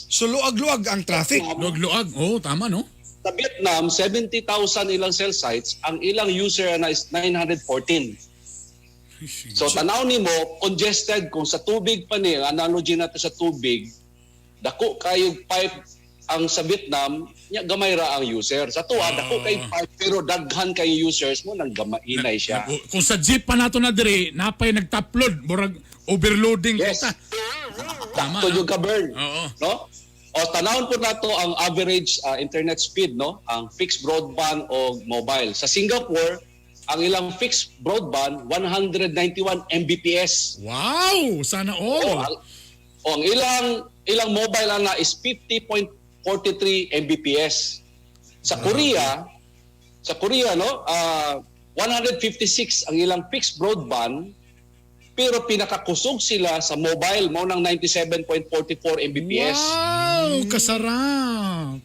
So luag-luag ang traffic. Luag-luag. Oh, tama no? Sa Vietnam, 70,000 ilang cell sites, ang ilang user ana is 914. So tanaw nimo, congested kung sa tubig pa ni, analogy nato sa tubig, dako kayog pipe ang sa Vietnam, nya gamay ra ang user. Sa tuwa, dako kay pipe pero daghan kay users mo nang gamainay siya. Kung sa jeep pa nato na diri, napay nagtapload, murag overloading Yes. kita. Tama. Sakto yung ka-burn. Oo. No? O tanawon po nato ang average internet speed, no? Ang fixed broadband o mobile. Sa Singapore, ang ilang fixed broadband 191 Mbps. Wow, sana all. Ang ilang mobile ana is 50.43 Mbps. Sa Korea no, 156 ang ilang fixed broadband pero pinakakusog sila sa mobile mo ng 97.44 Mbps. Wow, kasarap.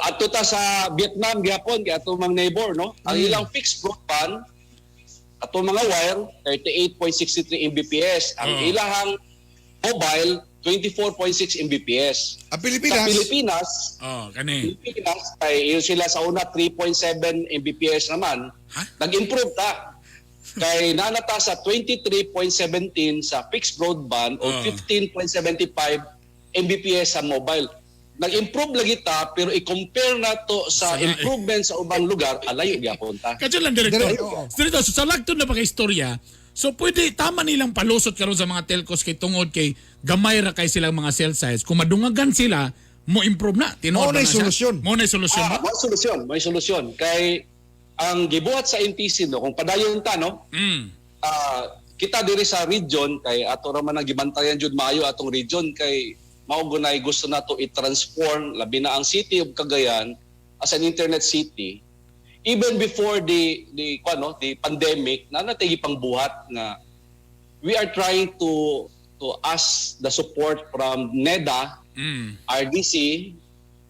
Ato ta sa Vietnam gyapon kay ato mga neighbor, no. Ang ilang fixed broadband ato mga wire 38.63 Mbps. Ang ilang mobile 24.6 Mbps. Ang Pilipinas. Sa Pilipinas, ay yun sila sa una 3.7 Mbps naman. Nag-improve ta. Kay nanata sa 23.17 sa fixed broadband o 15.75 Mbps sa mobile. Nag-improve lagi ta pero i-compare na to sa improvement sa ubang lugar, alayo gyapon ta. Kadyo lang Director. Director, so sa lagtod na pagka-istorya, so pwede tama nilang palusot karon sa mga telcos kay tungod kay gamay ra kay silang mga cell sites. Kung madungagan sila, mo improve na. Tinuod na siya. Mo na solusyon. May solusyon. Kay ang gibuhat sa NTC, no, kung padayon ta, no, kita diri sa region, kay ato raman ang gibantayan jud maayo atong region, kay maugunay gusto na to i-transform, labi na ang city of Cagayan as an internet city. Even before the pandemic, na natay pangbuhat nga we are trying to to ask the support from NEDA, RDC,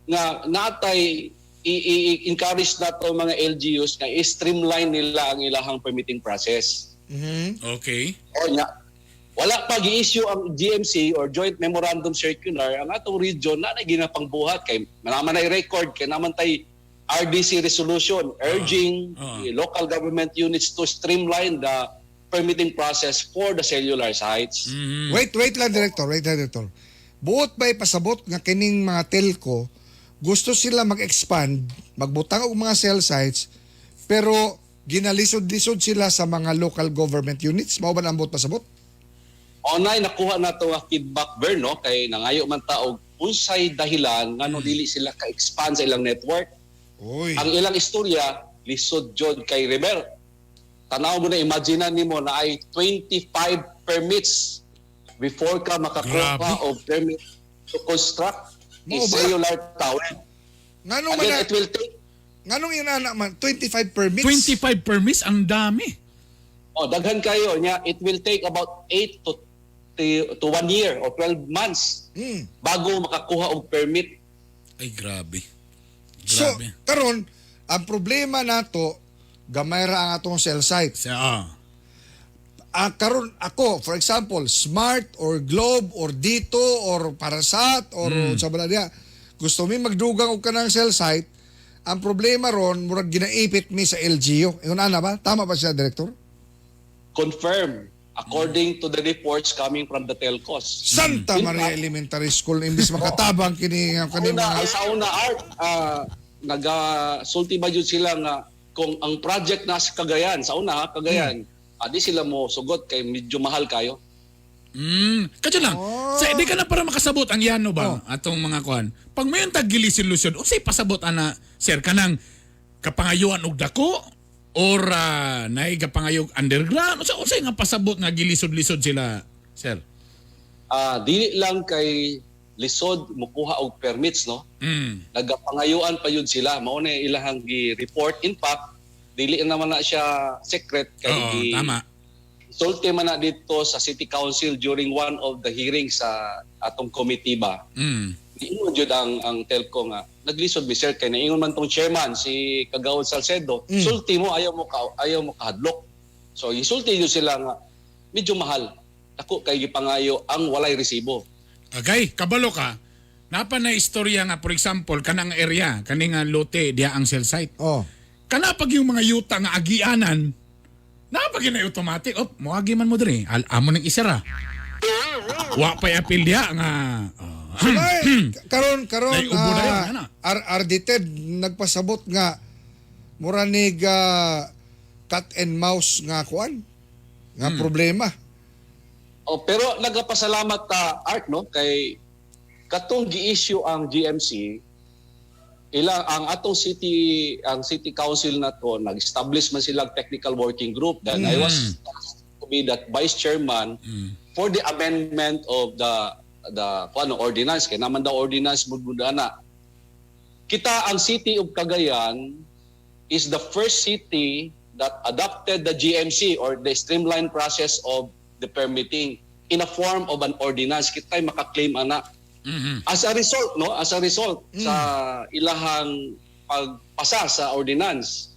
nga natay i-encourage na to mga LGUs na i-streamline nila ang ilahang permitting process. Okay. O nga, wala pa gi-issue ang GMC or Joint Memorandum Circular ang atong region na ginapangbuhat kay naman ay record kay naman tay RDC resolution urging the local government units to streamline the permitting process for the cellular sites. Wait lang, Director. Buot ba ipasabot nga kining mga telco, gusto sila mag-expand, magbutang og mga cell sites, pero ginalisod-lisod sila sa mga local government units? Mao ba ang buot pasabot? Online nakuha na to nga feedback Bern, no? Kay nangayo man taog unsay dahilan ngano dili sila ka-expand sa ilang network. Oy. Ang ilang istorya lisod jud kay River. Tanaw mo na, imagine nimo na ay 25 permits before ka makakuha Grabe. of permit to construct a Mao ba? cellular tower. Nganong Again, man it will take, nganong inana man 25 permits? 25 permits, ang dami. daghan kayo niya, it will take about 8 to 1 year or 12 months bago makakuha og permit. Ay, grabe. So, Grabe. karon ang problema nato gamay ra ang atong cell site. Karon ako, for example, Smart or Globe or Dito or Parasat or sa balaya, gusto mi magdugang og kanang cell site, ang problema ron murag ginaipit mi sa LGU. Ingon ana ba? Tama ba siya, Director? Confirm according to the reports coming from the telcos. Santa In Maria fact, Elementary School imbis makatabang kini mga sa una art nagasulti ba yun sila nga kung ang project na sa Cagayan, sa una Cagayan, di sila mo sugot kay medyo mahal kayo. Kadyo lang. Di ka na para makasabot ang yano ba atong mga kuan. Pag mayon tag gilisid-lusyon, unsay pasabot ana sir kanang kapangayuan og dako or naay kapangayog underground? Unsay nga pasabot nga gilisod-lisod sila, sir? Dili lang kay lisod mokuha og permits, no? Nagapangayuan pa yun sila. Mao na ilahang gi-report. In fact, dili naman na siya secret kay tama. Sulti man na dito sa City Council during one of the hearings sa atong committee ba. Ingon jud ang telco nga naglisod mi sir kay naingon man tong chairman si Kagawad Salcedo. Sulti mo ayaw mo kahadlok. So isulti jud sila nga medyo mahal. Ako kay gipangayo ang walay resibo. Okay, kabalo ka. Napa na istorya nga for example kanang area, kaning lote diha ang cell site. Kana pag yung mga yuta nga agianan, napag na automatic, moagi man mo diri. Amo nang isara. Wa pa apil diha nga. karon Naiubo na yun, ano? RDTED nagpasabot nga mura nig cat and mouse nga kuan nga problema. Pero nagapasalamat ta Art, no, kay katong gi-issue ang GMC ang atong city council na to nag-establish man silang technical working group that I was to be that vice chairman for the amendment of the ordinance kay naman daw ordinance mudana. Kita ang city of Cagayan is the first city that adopted the GMC or the streamlined process of the permitting in a form of an ordinance. Kita'y makaklaim ana. As a result sa ilahang pagpasa sa ordinance,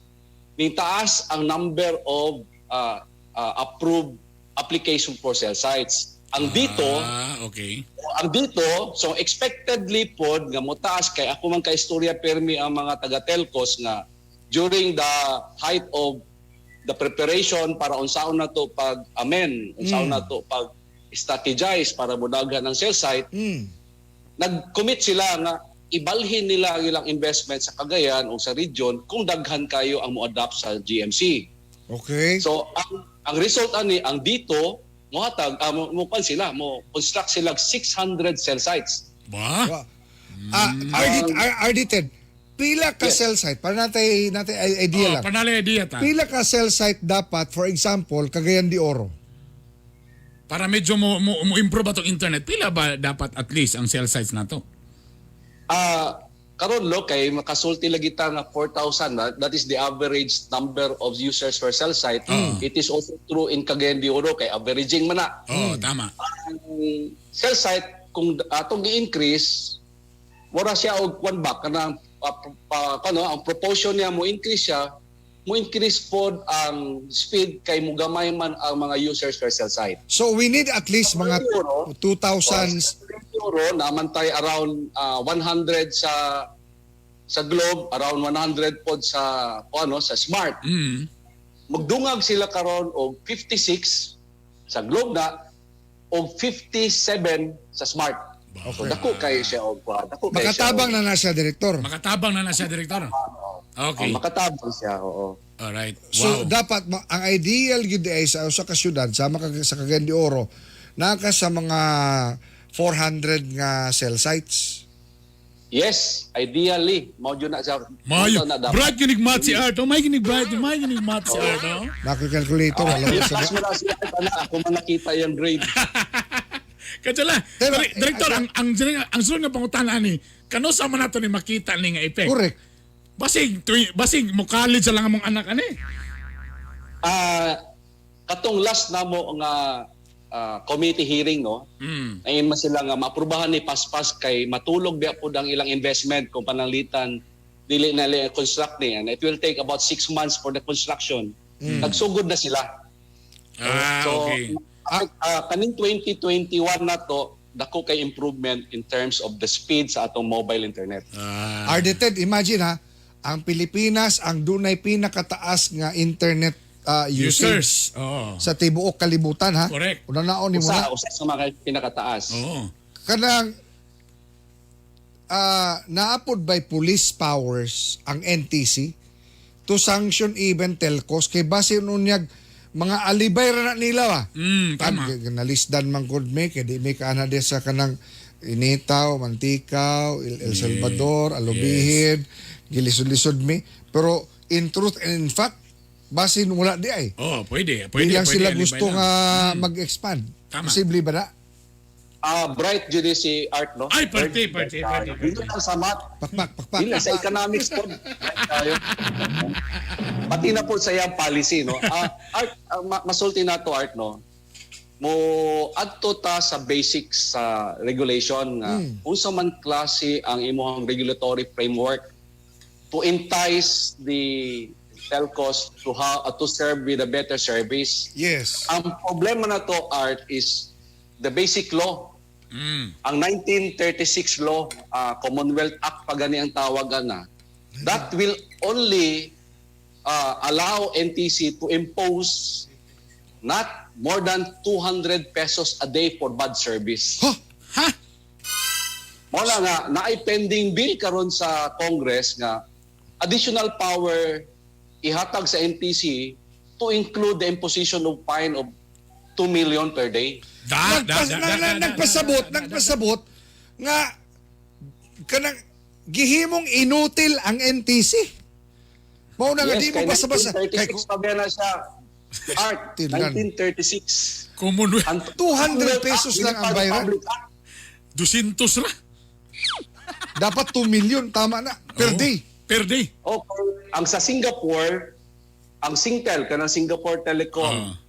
ni taas ang number of approved application for cell sites. Ang dito, so expectedly pod nga mo taas kay ako man ka istorya permi ang mga taga-telcos nga during the height of the preparation para unsaon na to pag-amend, unsaon na to pag-strategize para budaghan ng cell site, nag-commit sila nga ibalhin nila ang ilang investment sa Cagayan o sa region kung daghan kayo ang mo-adapt sa GMC. Okay. So, ang result ani, ang dito, mo construct sila 600 cell sites. Ba? RDTED, pila ka cell site? Para natin idea lang. Panali idea ta. Pila ka cell site dapat, for example, Cagayan de Oro? Para medyo mo improve atong internet, pila ba dapat at least ang cell sites nato? karon lo kay makasulti lagi ta nga 4,000 that is the average number of users per cell site. It is also true in Cagayan de Oro kay averaging man na. Tama. Ang cell site kung atong i-increase wala siya og one back kanang ang proportion niya mo increase pod ang speed kay mo gamay man ang mga users per cell site. So we need at least mga 2,000 euro naman tayo around 100 sa Globe, around 100 pod sa sa Smart. Magdungag sila karon og 56 sa Globe na og 57 sa Smart. So dako kay siya og dako kay makatabang na siya, Direktor. Makatabang na siya, Direktor. Okay. Makatabang siya, oo. Alright. So Wow. dapat ang ideal gid ay sa ka syudad sama sa Cagayan de Oro naka sa mga 400 nga cell sites. Yes, ideally mao jud na siya. Mayo. Ito na dapat. Bright ginig math si Art. May ginig bright. May ginig math si Art. No? Naka-calculator wala ko sa Mas mala siya ako man nakita yung grade. Katsala. Pero, Direktor, ang sunod nga pangutana ni, kano sa man nato ni makita ni nga effect? Correct. Basig mo college lang among anak ani. Katong last na mo nga committee hearing no. Ayun man sila nga maaprubahan ni paspas kay matulog diya pud ang ilang investment kung pananglitan dili na construct ni and it will take about 6 months for the construction. Nagsugod na sila. Okay. Kaning 2021 na to dako kay improvement in terms of the speed sa atong mobile internet. Ardited, imagine ha, ang Pilipinas ang dunay pinakataas nga internet usage Users. Oo. sa tibuok kalibutan ha. Correct. Una naon ni mo na Usa sa mga pinakataas. Oo. kanang naapod by police powers ang NTC to sanction even telcos kay base nunyag mga alibay ra na nila ba. Tama. Nalisdan man gud me kay di may kaana de sa kanang Initaw, Mantikaw, El Salvador, Alubihid, gilisod-lisod mi. Pero in truth and in fact, basin wala di ay. Oh, pwede. Bilang pwede, sila alibay gusto lang. nga mag-expand. Tama. Posible ba na? Bright jud si Art no. Ay, party. Dito lang sa math. Pakpak. Dili sa economics po. Pati na po sa iyang policy no. Art masulti na to Art no. Mo adto ta sa basics sa regulation nga unsa man klase ang imong regulatory framework to entice the telcos to serve with a better service. Yes. Ang problema na to Art is the basic law. Ang 1936 law, Commonwealth Act pa gani ang tawagan na. That will only allow NTC to impose not more than 200 pesos a day for bad service. Ha? Wala nga, naay pending bill karon sa Congress nga additional power ihatag sa NTC to include the imposition of fine of 2 million per day. Nagpasabot nga kanang gihimong inutil ang NTC. Mao na nga di mo basa-basa. 1936 pa ba na siya? Art, Tinlan. 1936. Commonwealth. Ang 200 pesos lang ang bayaran. 200 ra. Dapat 2 million tama na per day. Per day. Okay. Ang sa Singapore, ang Singtel, kanang Singapore Telecom,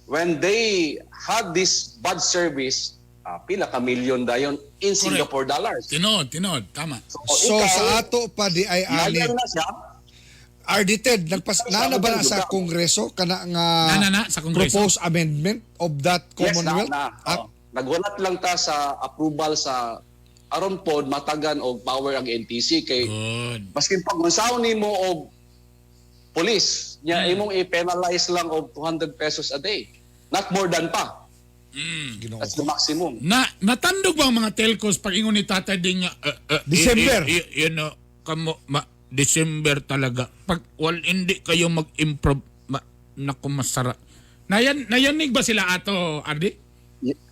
when they had this bad service, pila ka million dayon in Singapore dollars. Tinod. Tama. So sa ato pa di ay ani. Nayan na siya. Ardited, na ba na sa Kongreso kana nga Na sa Kongreso. proposed amendment of that Commonwealth Yes, Act? Nagwalat lang ta sa approval sa aron pod matagan og power ang NTC kay Good. maskin pag unsaon nimo og police nya imong i-penalize lang og 200 pesos a day. Not more than pa. Ginoo That's ko. the maximum. Natandog ba ang mga telcos pag ingon ni Tatay Ding December. December talaga. Pag hindi kayo mag-improve, naku masara. Nayanig ba sila ato, Ardi?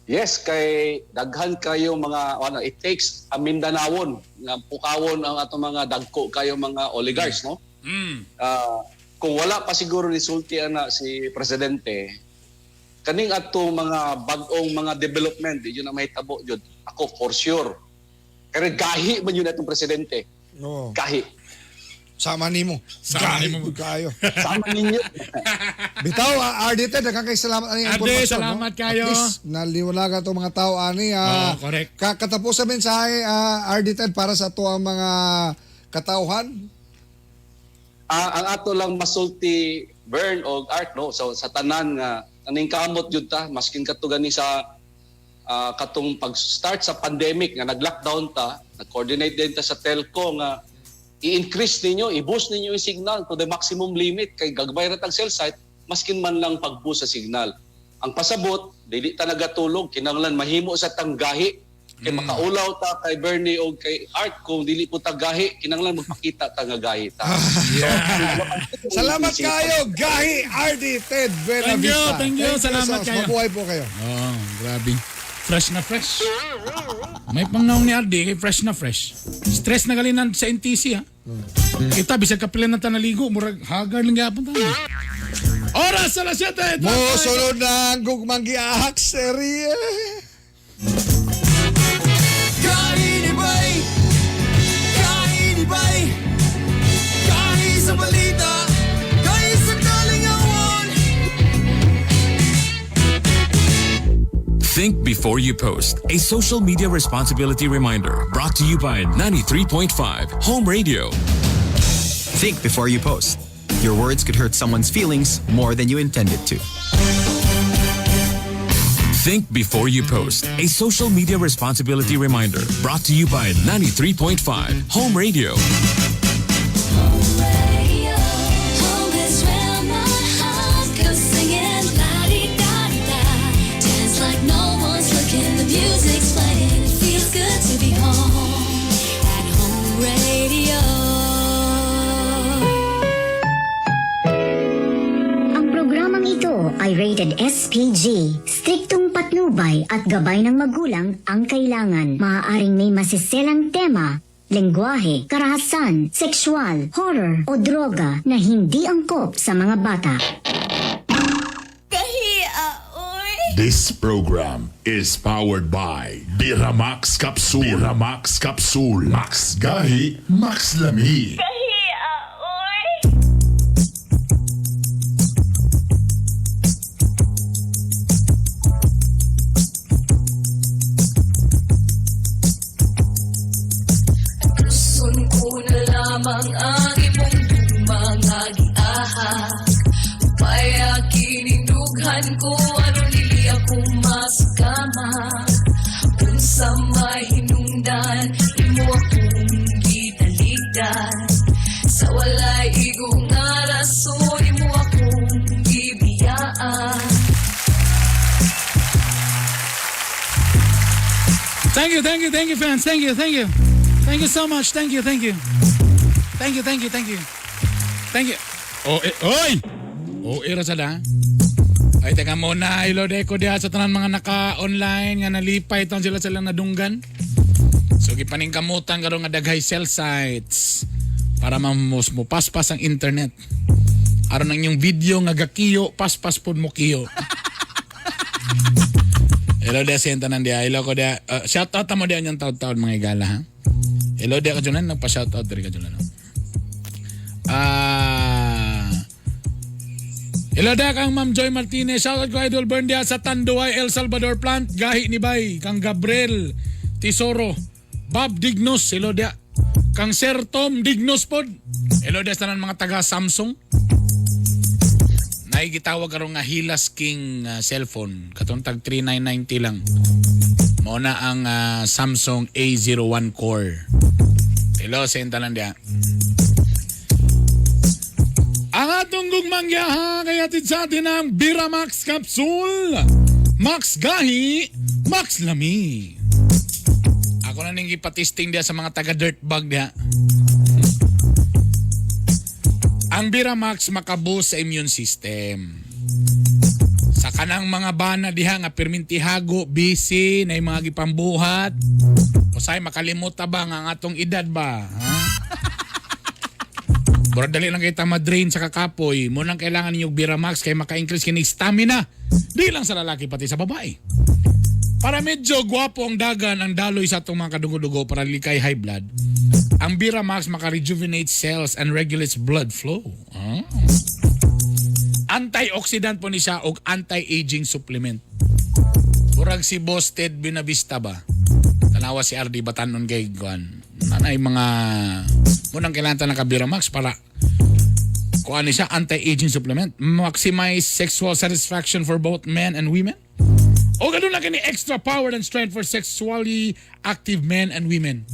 Yes, kay daghan kayo mga it takes a Mindanawon nga pukawon ang ato mga dagko kayo mga oligarchs, no? Kung wala pa siguro resulti ana si presidente, kaning ato mga bag-ong mga development, di yun na mahitabo jud. Ako for sure. Kaya gahi man yun atong presidente. Oo. Gahi. Sama nimo. Sama nimo. Kayo. Sama ninyo. Bitaw, Ardite, daghang kay salamat ani Arde, impormasyon, salamat kayo. At least naliwanagan to mga tao ani. Correct. Katapos sa mensahe, Ardite, para sa to ang mga katauhan. Ang ato lang masulti Bern o Art, no? So, sa tanan nga, aning kaamot yun ta, maskin katugan ni sa katong pag-start sa pandemic nga nag-lockdown ta, nag-coordinate din ta sa telco nga i-increase ninyo, i-boost ninyo yung signal to the maximum limit kay gagmay ra tag cell site maskin man lang pag-boost sa signal. Ang pasabot, dili ta nagatulog, kinahanglan mahimo sa tanggahi kay makaulaw ta kay Bernie o kay Art kung dili po tagahi, kinahanglan magpakita ta nga gahi ta. Salamat kayo, Gahi Ardite Buenavista. Thank you. Salamat kayo. Mabuhay po kayo. Oh, grabe. Fresh na fresh. May pangnaong ni Ardi, kay fresh na fresh. Stress na galinan sa NTC ha. Kita, bisag kapilan na tanaligo, murag hagar lang gapon tayo. Oras sa 7. Musulod na ang gugmang giahak serye. Kahit iba'y kahit sa balita, kahit sa kalingawan. Think before you post. A social media responsibility reminder brought to you by 93.5 Home Radio. Think before you post. Your words could hurt someone's feelings more than you intended to. Think before you post. A social media responsibility reminder brought to you by 93.5 Home Radio. Radio, home is where my heart goes singing la-di-da-di-da. Dance like no one's looking, the music's playing. It feels good to be home at Home Radio. Ang programang ito ay rated SPG. Striktong patnubay at gabay ng magulang ang kailangan. Maaaring may masiselang tema, lengguwahe, karahasan, sexual, horror o droga na hindi angkop sa mga bata. This program is powered by Biramax Capsule. Biramax Capsule. Max Gahi, Max Lami. Gusto ko na lamang ang imong mga giahak. Upaya kinindughan ko ano nili akong maskama. Unsa may hinungdan, imo akong gitaligdan. Sa walay igong nga rason, imo akong gibiyaan. Thank you, fans. Thank you. Thank you so much. Thank you. Thank you. Oy! Ira sa da. Ay, teka muna. Ilode ko diya sa tanan mga naka-online nga nalipay itong sila nadunggan. So, gipaningkamutan karon nga daghay cell sites para mo paspas ang internet. Aron ang inyong video nga gakiyo, paspas pod mo kiyo. Hello dia sa tanan dia. Hello ko dia. Shoutout mo dia niyang taon-taon mga igala ha. Hello dia ka dyan. Nagpa-shoutout diri ka dyan. Hello dia kang Ma'am Joy Martinez. Shoutout ko Idol Bern dia sa Tanduay, El Salvador plant. Gahi ni Bay. Kang Gabriel Tisoro. Bob Dignos. Hello dia. Kang Sir Tom Dignos pod. Hello dia sa tanan mga taga Samsung. Naigitawag karon nga Hilas King cellphone. Katong tag 3990 lang. Mao na ang Samsung A01 Core. Hello, senta lang dia. Ang atong gugmangyaha kay atid sa atin ang Biramax Capsule. Max Gahi, Max Lami. Ako na ning ipatisting dia sa mga taga dirtbag dia. Ang Biramax makaboost sa immune system. Sa kanang mga bana diha nga permintihago, busy, na mga gipambuhat. Usay makalimot ba nga atong edad ba? Ha? Pero dali lang kita madrain sa kakapoy. Mo lang kailangan niyo Biramax kay maka-increase kini stamina. Di lang sa lalaki pati sa babae. Para medyo gwapo ang dagan ang daloy sa atong mga kadugo-dugo para likay high blood. Ang Biramax maka-rejuvenate cells and regulates blood flow. Antioxidant po ni siya o anti-aging supplement. Murag si Boss Ted Binavista ba? Tanawa si RD Batanon kay Guan. Nanay mga munang kailangan na ka-Biramax para kuha ni siya anti-aging supplement. Maximize sexual satisfaction for both men and women. O ganun lang kini extra power and strength for sexually active men and women.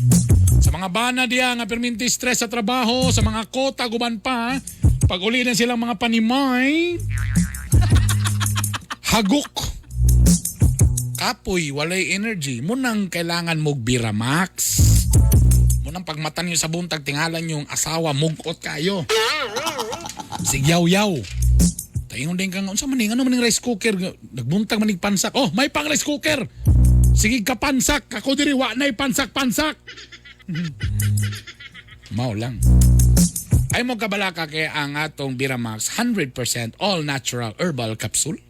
Sa mga bana diya nga perminti stress sa trabaho, sa mga kota guban pa, pag uli na silang mga panimay, hagok, kapoy, walay energy, munang kailangan mog Biramax. Munang pagmatan nyo sa buntag, tingalan yung asawa, mugot kayo. Sigyaw-yaw. Ingon din kang unsa maning ano maning rice cooker nagbuntag maning pansak. Oh, may pang rice cooker. Sige ka pansak, ako diri wa nay pansak-pansak. Mao lang. Ay mo kabalaka kay ang atong Biramax 100% all natural herbal capsule.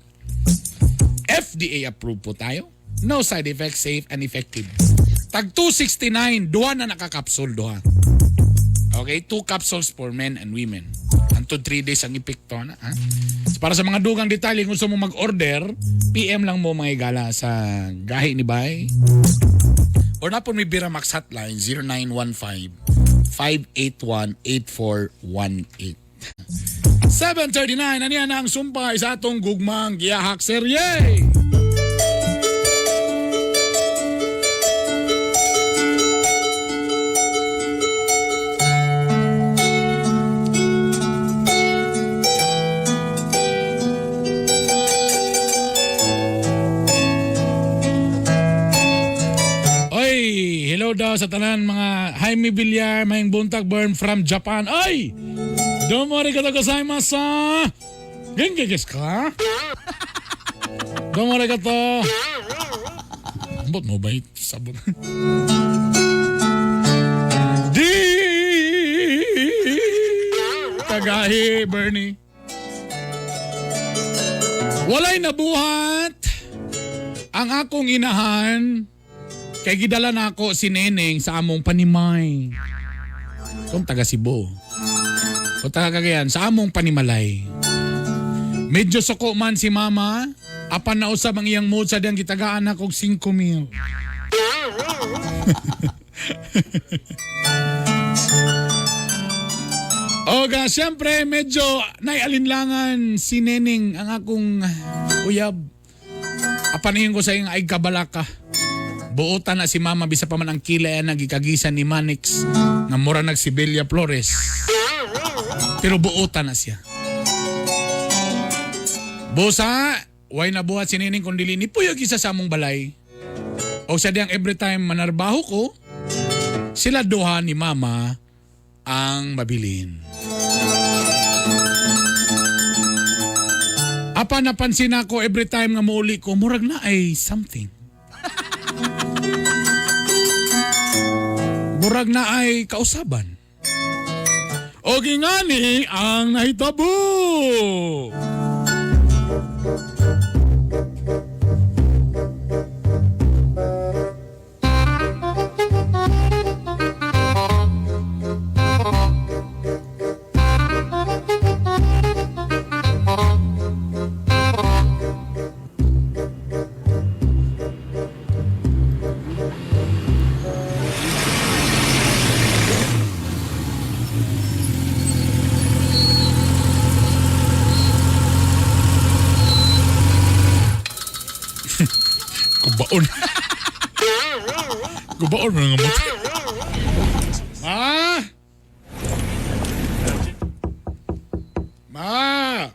FDA approved po tayo. No side effects, safe and effective. Tag 269, duha na nakakapsul duha. Okay, 2 capsules for men and women. Until 3 days ang epekto na. Ha? So para sa mga dugang detalye, kung gusto mo mag-order, PM lang mo mga igala sa gahi ni Bay. Or na po may Biramax hotline 0915-581-8418. 7:39, ano yan ang sumpay sa atong gugmang giyahak serye. Hello daw sa tanan mga Jaime Villar, mayang buntag burn from Japan. Ay! Domo arigatou gozaimasu. Genki desu ka? Domo arigatou. Ambot mo ba sabon? Di Kagahi, Bernie. Walay nabuhat ang akong inahan. Kay gidala na ako si Neneng sa among panimay. Kung taga Cebu. O taga Cagayan, sa among panimalay. Medyo suko man si Mama, apan na usab ang iyang mood sa diyang gitagaan na kong 5,000. Oga, siyempre medyo naialinlangan si Neneng ang akong uyab. Apanihin ko sa iyong ay kabalaka. Buotan na si Mama bisa pa man ang kilay na gikagisan ni Manix nga mura nag Sibelia Flores. Pero buotan na siya. Bosa, way na buhat si Nining kundili ni Puyog isa sa among balay. O sa diyang every time manarbaho ko, sila duha ni Mama ang mabilin. Apa napansin ako every time nga muuli ko, murag na ay something. Murag na ay kausaban. O gingani ang nahitabo. Gubaon. Gubaon mo nga mo. Ma! Ma!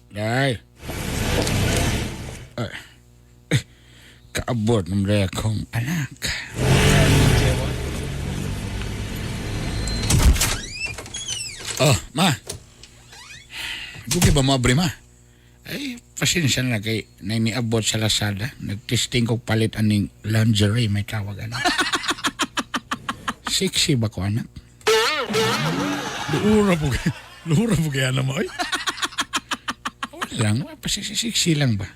Day. Kaabot ng rin akong anak. Oh, Ma. Buki ba mo abri, Ma? Ay, pasensya na kay nainiabot sa Lazada. Nag-testing ko palit aning lingerie, may tawag ano. Sexy ba ko, anak? Luura po kaya naman, ay. Wala lang, sexy lang ba?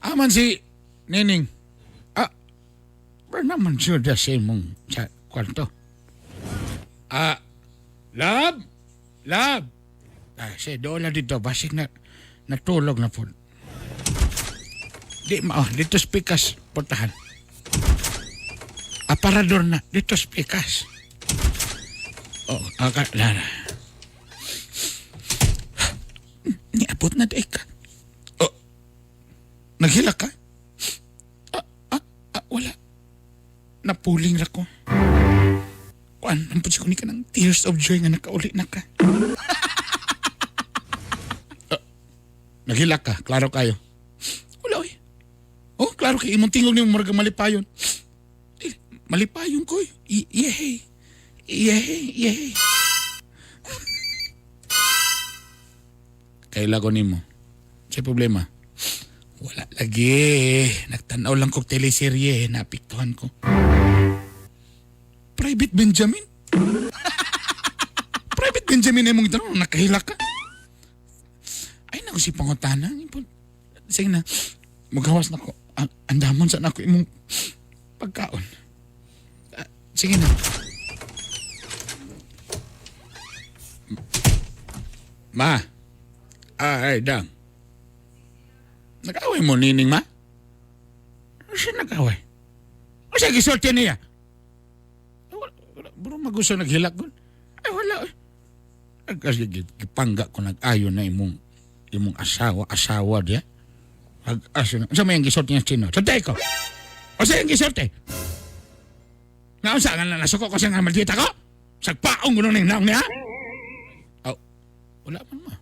Aman si Nining. Pero naman siya sa imong sa kwarto. Lab! Lab! Siya, doon lang dito. Basig na natulog na po. Di dito spikas. Puntahan. Aparador na. Dito spikas. Lara. Niabot na di ka. Naghila ka? Wala. Napuling ra ko. Nampun ko ni ka ng tears of joy nga nakauli na ka. Naghila ka, klaro kayo. Wala oy. Klaro kayo, imong tingog ni mong malipayon. Malipayon ko. Yehey. Kaila ko nimo. Sa problema? Wala lagi. Nagtanaw lang kong teleserye. Napiktuhan ko. Private Benjamin? Private Benjamin ay mong itanong. Nakahila ka? Ay, naku si pangutana. Sige na. Maghawas na ko. Andamon sa nako imong pagkaon. Sige na. Ma. Ay, dang. Nag-away mo, nining ma? Ano siya nag-away? Ano siya gisorte niya? Bro, magusto naghilak ko. Ay, wala. Kasi gipangga ko nag-ayo na imong asawa diya. Ag-aso na. Saan mo yung gisorte niya sino? Santay ko! O saan yung gisorte? Naon saan nga nasuko ko siya nga maldita ko? Sagpaong gano'n yung naong niya? Wala man ma.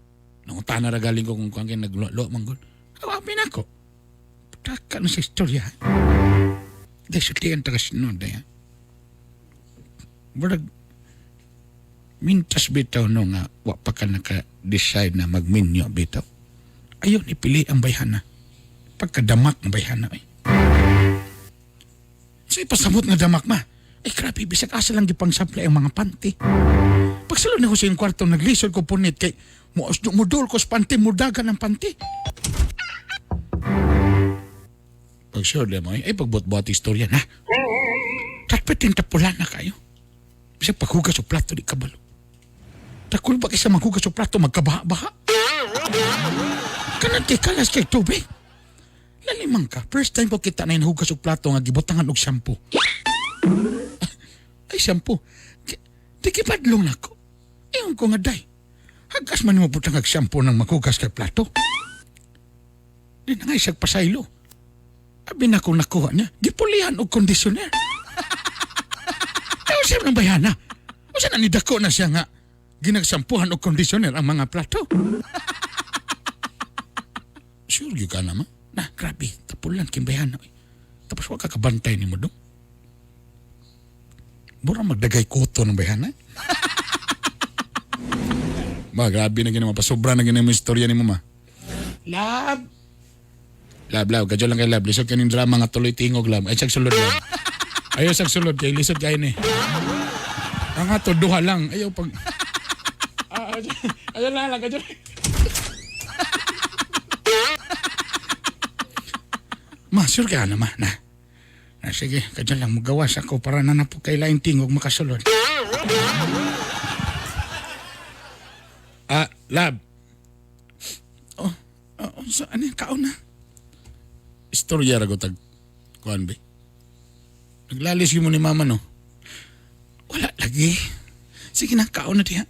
Nangutana ra galing ko kung kung naglo manggol. Awapin ako. Pataka na sa istorya. Dahil sutihan taga sinod ya. Barag mintas bitaw no nga wa pa ka naka-decide na magminyo bitaw. Ayaw ni pili ang bayhana. Pagkadamak ang bayhana eh. So ipasamot nga damak ma. Ay grabe, bisag asa lang gipang supply ang mga panty. Pagsalod na ko sa yung kwarto, naglisod ko punit kay mudol ko sa panty, mudagan ang panty. Pag sure mo ay pagbot-bot istorya na. Tatpating tapulan na kayo. Bisag paghugas o plato di kabalo. Takul ba kaysa maghugas o plato magkabaha-baha? Kanad kay kalas kay tubig. Lalimang ka, first time ko kita na hugas o plato nga gibutangan og shampoo. Ay, shampoo. Di kipadlong na ko. Ewan ko nga day. Hagas man mo putang shampoo ng maghugas kay plato. Di na nga isag pasaylo. Abi na kong nakuha niya. Gipulihan og conditioner. Ewan siya ng bayana. O siya nanidako na siya nga ginagsampuhan og conditioner ang mga plato. Sure yung ka naman. Na, grabe. Tapulan kim bayana. Tapos wag kakabantay ni mo dong. Mura magdagay koto ng bayana. Ma, grabe na ginawa. Pasobra na ginawa yung istorya ni mo, ma. Lab! Lab. Kadyo lang kay Lab. Lisod ka ng drama nga tuloy tingog, Lab. Ay, sagsulod, Lab. Ayaw sagsulod kay lisod kayo ni. Ang nga to, duha lang. Ayaw pag... Ayaw lang, kadyo lang. Ma, sure ka na, ma. Sige, kadyo lang, magawas ako para na po kay laing tingog makasulod. Lab. So, ano yung kaon na? Istorya ra ko tag, kuhan ba? Naglalis mo ni mama, no? Wala lagi. Sige na, kaon na diha.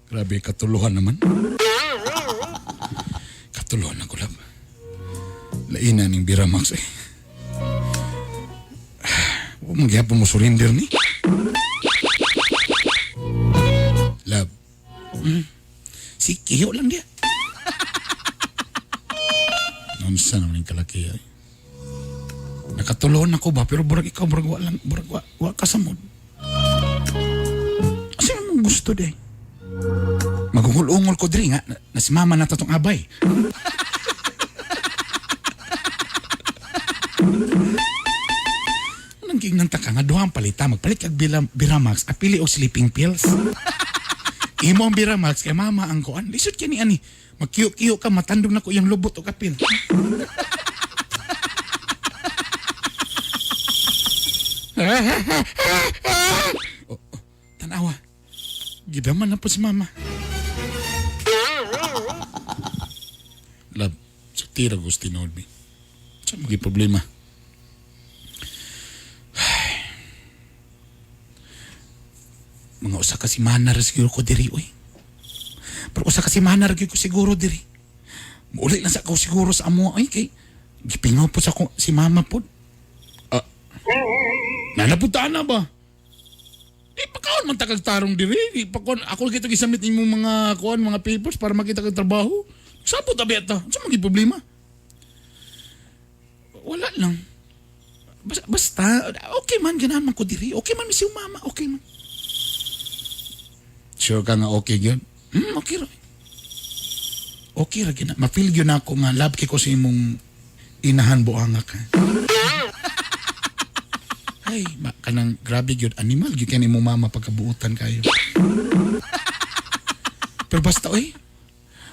Grabe, katuluhan naman. Katuluhan na ko, Lab. Lainan ng Biramax eh. Huwag magyapon mo surrender ni. Lab. Iho lang dia. Nonsa naman yung kalaki ay. Nakatulon ako ba, pero burag ikaw, burag wa kasamod. Kasi mong gusto day. Magungul-ungol ko diri nga, na si mama na tatong abay. Anong king nang taka nga, duhang palita, magpalit kag Biramax, apili og sleeping pills. Imo ang Biramax, kay mama ang kuan. Lisod ka ni ani, magkiyo-kiyo ka, matandog na ko yung lubot o kapil. Tanawa. Gidaman na po si mama. Love, sa tira gusto tinood mi. Sa mga problema. Mga usa kasi manar siguro ko diri, oy. Pero usa kasi manar ko siguro diri. Muli lang sa ako siguro sa amo, ay kay gipingaw po sa ko si mama po. Nanapuntaan na ba? Pagkaon man takag tarong diri. Pagkaon, ako kita gisamit nimo mga kuan, mga papers para makita kag trabaho. Saan po tabi ata? Saan maging problema? Wala lang. Basta, okay man, ganahan man ko diri. Okay man, misi mama, okay man. Sure ka nga okay yun? Okay ra. Okay ra, ma-feel yun ako nga, love ko sa imong inahan buanga ka. Ay, kanang grabe yun, animal yun kaya imong mama pagkabuutan kayo. Pero basta, oy,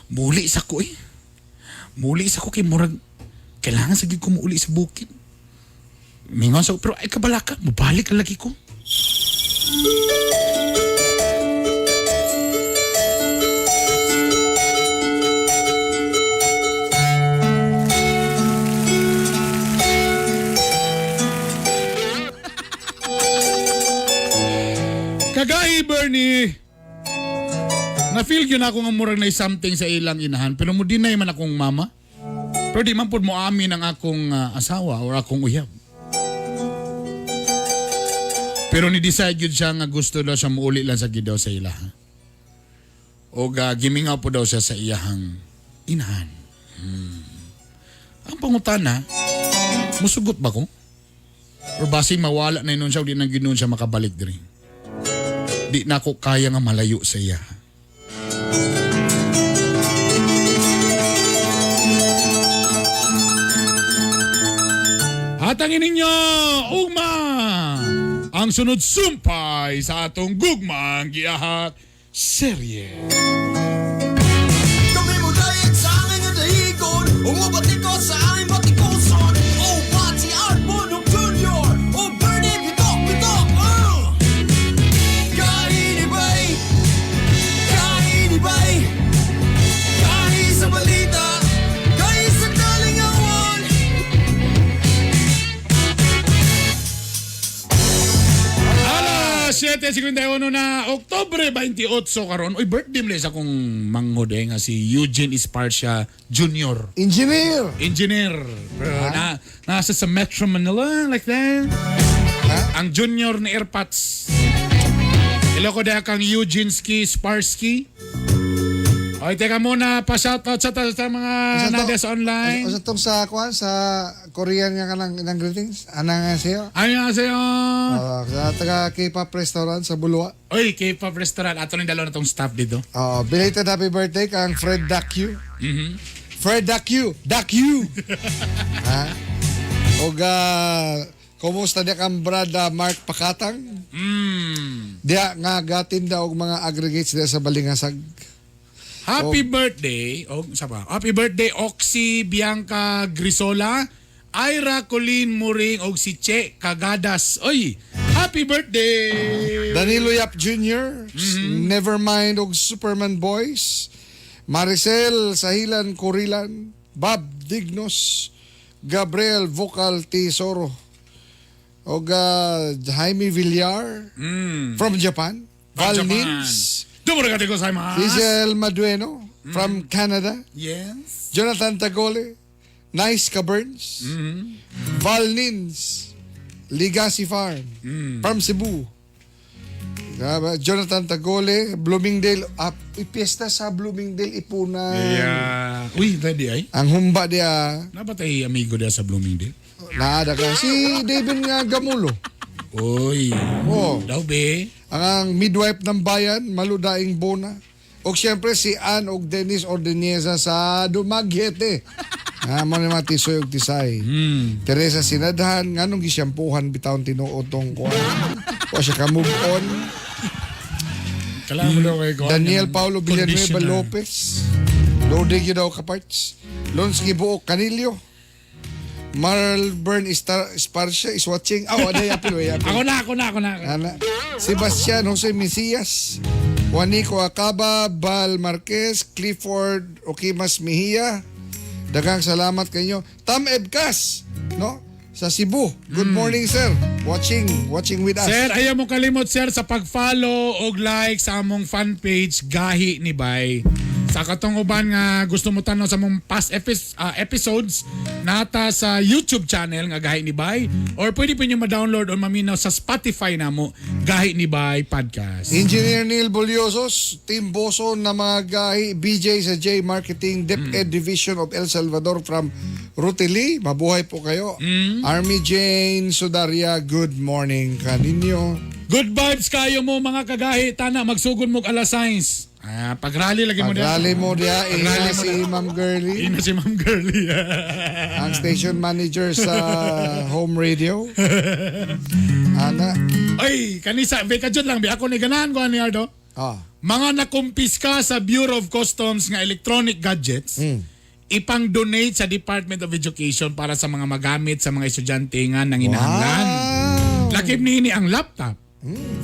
muli sa ko, muli sa ko kay murag, kailangan sa ko muuli sa bukid. Mingon sa, pero ay kabalaka, mabalik ang lagi ko. Kagay, Bernie! Na-feel yun ako nga murag na something sa ilang inahan, pero mo dinay man akong mama. Pero di man po mo amin ang akong asawa or akong uyab. Pero ni-decide yun siya nga gusto daw siya muuli lang sa gidaw sa ilaha. O gimingaw po daw siya sa iyahang inahan. Ang pangutana, musugot ba ko? Or basing mawala na yun siya o di na ginoon siya makabalik din. Di na ako kaya nga malayo sa iya. Hatangin ninyo, ugma! Ang sunod sumpay sa atong gugmang giahak serye. Kami mo dayag sa aking nadahigon, umabati ko sa aking batikuson. Oh, Pati Arbonok Jr. Oh, Bernie Bitok. Kainibay, kahit sa balita, kahit sa kalingawan. 7:51 na Oktubre 28 karon. Oy, birthday mo sa akong manghode nga si Eugene Esparcia Jr. Engineer! Pero nasa sa Metro Manila, like that. Ang junior ni Airpods. Ilo ko dahil kang Eugene Sparsky. Oy, teka muna, pa-shoutout sa mga nades online. O sa tong sa kwan, sa Korean nga kanang ng greetings. Annyeonghaseyo. Annyeonghaseyo. Sa taga K-pop restaurant sa Bulwa. Oy, K-pop restaurant. Ato ng dalawa na tong staff dito. Belated happy birthday kang Fred Dakyu. Fred Dakyu. Ha? Kumusta dia kang brada Mark Pakatang? Dia nga gatin daw og mga aggregates dia sa Balingasag. Happy birthday. Happy birthday Oxy Bianca Grisola, Ira Colleen Muring og si Che Cagadas. Oy, happy birthday. Danilo Yap Jr., Nevermind og Superman Boys, Maricel Sahilan Corilan, Bob Dignos, Gabriel Vocal Tesoro, og Jaime Villar from Japan, Val Nins, Giselle Madueno from Canada, yes, Jonathan Tagole, Nice Caberns, Val Nins, Legacy Farm from Cebu, Jonathan Tagole, Bloomingdale, ipiesta sa Bloomingdale, Ipunan. Yeah. Uy, ready ay? Ang humba dia, Napatay amigo dia sa Bloomingdale. naada ka. Si David nga Gamulo. Uy. Oh. Daw be. Ang midwife ng bayan, Maludaing Bona. O siyempre si Ann og Dennis Ordoneza sa Dumaguete. Mo ni matisoy og tisay. Teresa Sinadhan, nganong gisyampuhan bitawon tinuotong ko. O siya ka move on. Kailangan mo daw kay Kuan Daniel ng Paulo Villanueva conditioner. Lopez. Lodig yun daw kaparts. Lonsky Buok Canilio. Marl Bern Esparcia is watching. Ada yapil. Ako na. Ana. Sebastian Jose Mesias. Juanico Acaba, Bal Marquez, Clifford Okimas Mejia. Daghang salamat kanyo. Tam Ebkas, no? Sa Cebu. Good morning, sir. Watching with us. Sir, ayaw mo kalimot, sir, sa pag-follow o like sa among fan page, Gahi ni Bay. Sa katong uban nga gusto mo tanong sa mong past episodes nata sa YouTube channel nga Gahi ni Bay, or pwede pa nyo ma-download o maminaw sa Spotify na mo, Gahi ni Bay Podcast. Engineer Neil Boliosos, Team Boso na mga gahi, BJ sa J Marketing, DepEd Division of El Salvador from Rutili. Mabuhay po kayo. Army Jane Sudaria, good morning kaninyo. Good vibes kayo mo mga kagahi. Tana, magsugod mo alas 6. Pag-rally lagi mo dia. Pag-rally mo dia, ina si Ma'am Girlie. Ina si Ma'am Girlie. Ang station manager sa home radio. Ana. Ay, kanisa, beka dyan lang. Ako ni ganahan ko, ani Ardo. Mga nakumpiska sa Bureau of Customs nga electronic gadgets, ipang-donate sa Department of Education para sa mga magamit sa mga estudyante nga nanginahanglan. Lakip ni ang laptop,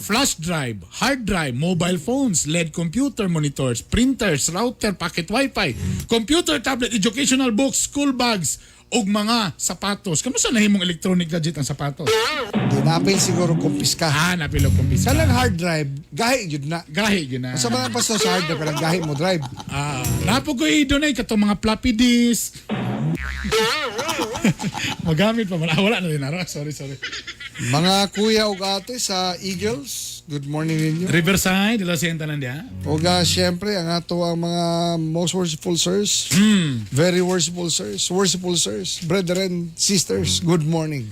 flash drive, hard drive, mobile phones, LED computer monitors, printers, router, pocket wifi, computer, tablet, educational books, school bags, ug mga sapatos. Kamusta nahimong electronic gadget ang sapatos? Di napil siguro kumpiska. Napilog kumpiska. Kanang hard drive, gahi yun na. Gahi yun na. Sa mga pasto sa hard drive, kanang gahi mo drive. Napo ko i-donate katong mga floppy disk. Magamit pa man. Wala na din araw. Sorry. Mga kuya ug ate sa Eagles, good morning ninyo. Riverside, dila siya tanan dia. Ug syempre ang ato ang mga most worshipful sirs, very worshipful sirs, brethren, sisters, good morning.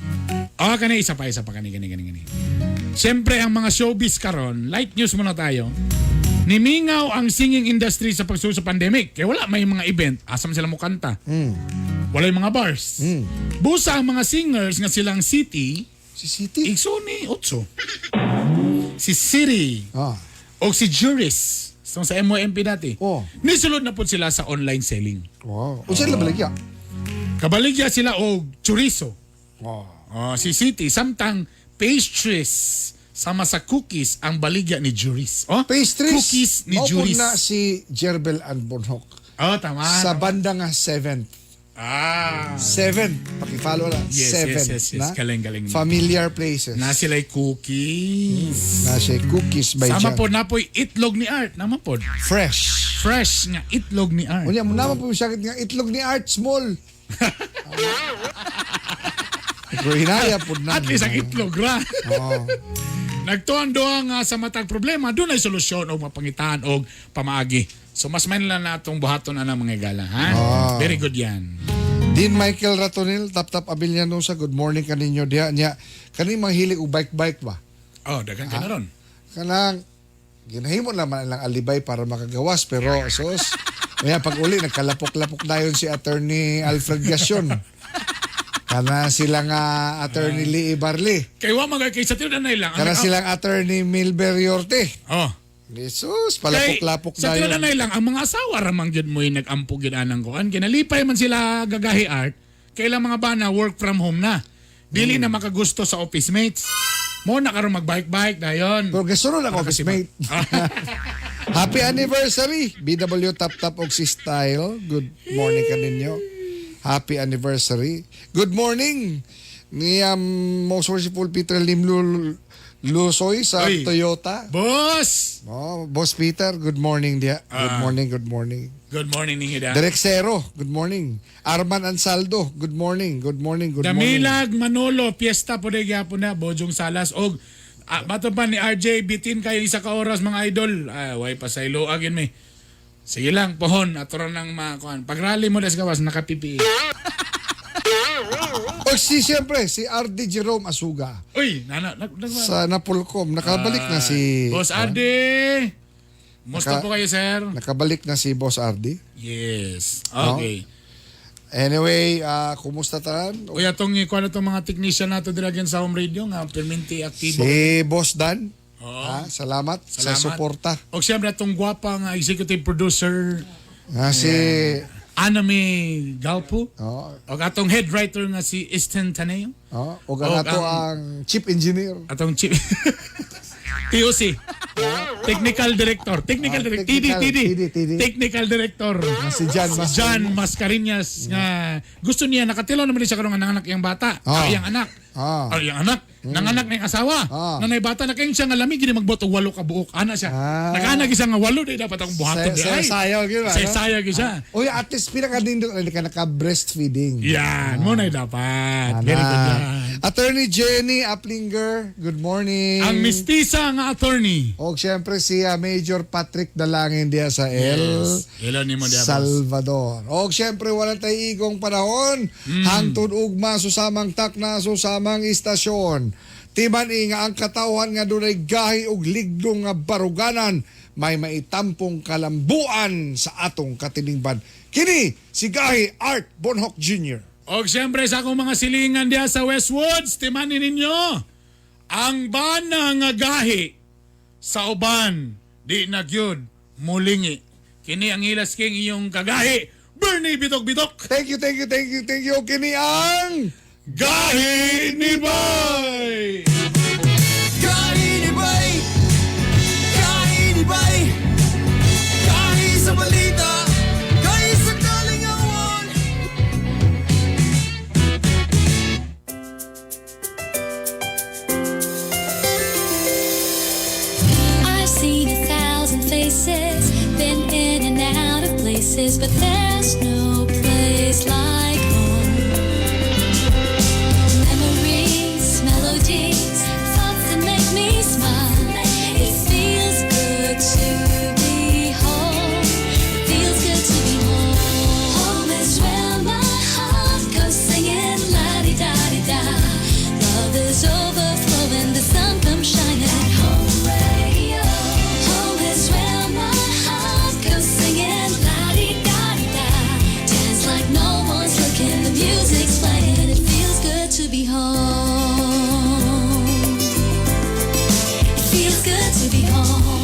Kani isa pa kani. Siyempre ang mga showbiz karon, light news muna tayo. Nimingaw ang singing industry sa pagsuso sa pandemic. Kaya wala may mga event, asam sila mo kanta. Wala yung mga bars. Busa ang mga singers nga silang City, si City, Igsoni, Otso. Si Siri, o si Juris, sa MOMP dati. Nisulod na po sila sa online selling. Wow. O sila baligya? Kabaligya sila o chorizo. Si City, samtang pastries sama sa cookies ang baligya ni Juris. Pastries? Cookies ni Juris. na si Jerbel and Bonhoc. Tama. Sa banda nga 7th. 7. Paki-follow lang. Yes, 7. yes. Galing. Familiar places. Na sila'y cookies. Na sila'y cookies by sama Jan. po na po'y itlog ni Art. Naman po. Fresh nga itlog ni Art. Unya mo naman po sakit nga itlog ni Art small. Pero hinaya po na. At least ang itlog ra. Nagtuan-duang sa matag problema, doon ay solusyon o mapangitaan o pamaagi. So mas man lang na itong buhaton na mga gala. Very good yan. Dean Michael Ratonil, Tap Abilianosa, good morning kaninyo diya. Kaning mga hilig o bike ba? Dagan ka na ron. Kanang, ginahimo naman lang alibay para makagawas, pero sos, pag uli, nagkalapok-lapok na yun si Attorney Alfred Gasyon. Kana silang Attorney Lee Ibarli. Kaya mga kay sa tiyo na ilang. Kana silang Attorney Milber Yorte. Jesus, palapok-lapok na sa tiyo yun. na ilang, ang mga asawa ramang dyan mo'y nag-ampo ginanang ko. Kinalipay man sila gagahi Art, kailang mga bana work from home na. Dili na makagusto sa office mates. Mo na karon mag-bike dayon. Pero gusto rin ang office mate. Happy anniversary, BW Tap og si Style. Good morning kaninyo. Happy anniversary. Good morning ni most worshipful Peter Lim Lusoy sa Toyota. Boss! Boss Peter, good morning dia. Good morning. Good morning Ningida. Derek Cero, good morning. Arman Ansaldo, good morning. Damilag Manolo, piyesta po na gyapon na Bojong Salas og Bato pa ni RJ, bitin kayo isa ka oras mga idol. Way pa sa ilo agin me. Sige lang, pohon. Aturan ng mga kuhan. Pag rally mo des gawas, nakapipi. O siyempre, si RD Jerome Asuga. Uy, Sa Napolcom. Nakabalik na si... Boss RD! Musta po kayo, sir? Nakabalik na si Boss RD. Yes. Okay. Anyway, kumusta tanan? Uy, atong ikuha na itong mga technician nato diragyan sa home radio nga, perminti aktibo. Si Boss Dan. Oo. Salamat sa suporta. O siyempre itong gwapang executive producer, Si... Anami Galpo. Oh, O atong head writer nga si Easton Taneo. o ganato ang chief engineer. Atong chief TOC. Technical Director. Technical Director. TD. Technical Director. Si John Mascareñas nga gusto niya nakatilo naman siya karon nga nanganak yang bata. Yang anak. Yang anak. Nanganak na yung asawa. Nanay bata na kayong siya nga lamig gini magboto 8 ka buok. Ana siya. Nakanak isa nga 8 di dapat akong buhaton di ay. Sayaw gyud. Sayaw gyud siya. Uy, at least pinakadindot ka naka-breastfeeding. Yan, mo na dapat. Very good yan. Attorney Jenny Aplinger, good morning. Ang mistisa nga attorney. O siyempre si Major Patrick Dalangin diya sa Hello ni mo diya. Salvador. O siyempre wala tayo igong panahon. Hangtod ugma susamang takna susamang istasyon. Timan nga ang katawhan nga dunay gahi ug ligdong nga baruganan may maitampong kalambuan sa atong katiningban. Kini si Gahi Art Bonhoc Jr. O siyempre sa akong mga silingan diya sa Westwoods, timanin ninyo ang bana nga gahi sa uban di nagyud mulingi. Kini ang ilas king iyong kagahi, Bernie Bitok-Bitok. Thank you. Kini ang Gahi ni Bay! Gahi ni Bay! Gahi ni Bay! Gahi sa balita! Gahi sa kalingawan! I've seen 1,000 faces, been in and out of places, but there's no place like home. Memories, melodies, thoughts that make me smile. It feels good to be home. It feels good to be home. Home is where my heart goes singing la-di-da-di-da. Love is overflowing, the sun comes shining. Home radio. Home is where my heart goes singing la-di-da-di-da. Dance like no one's looking, the music's playing. It feels good to be home. It feels good to be home.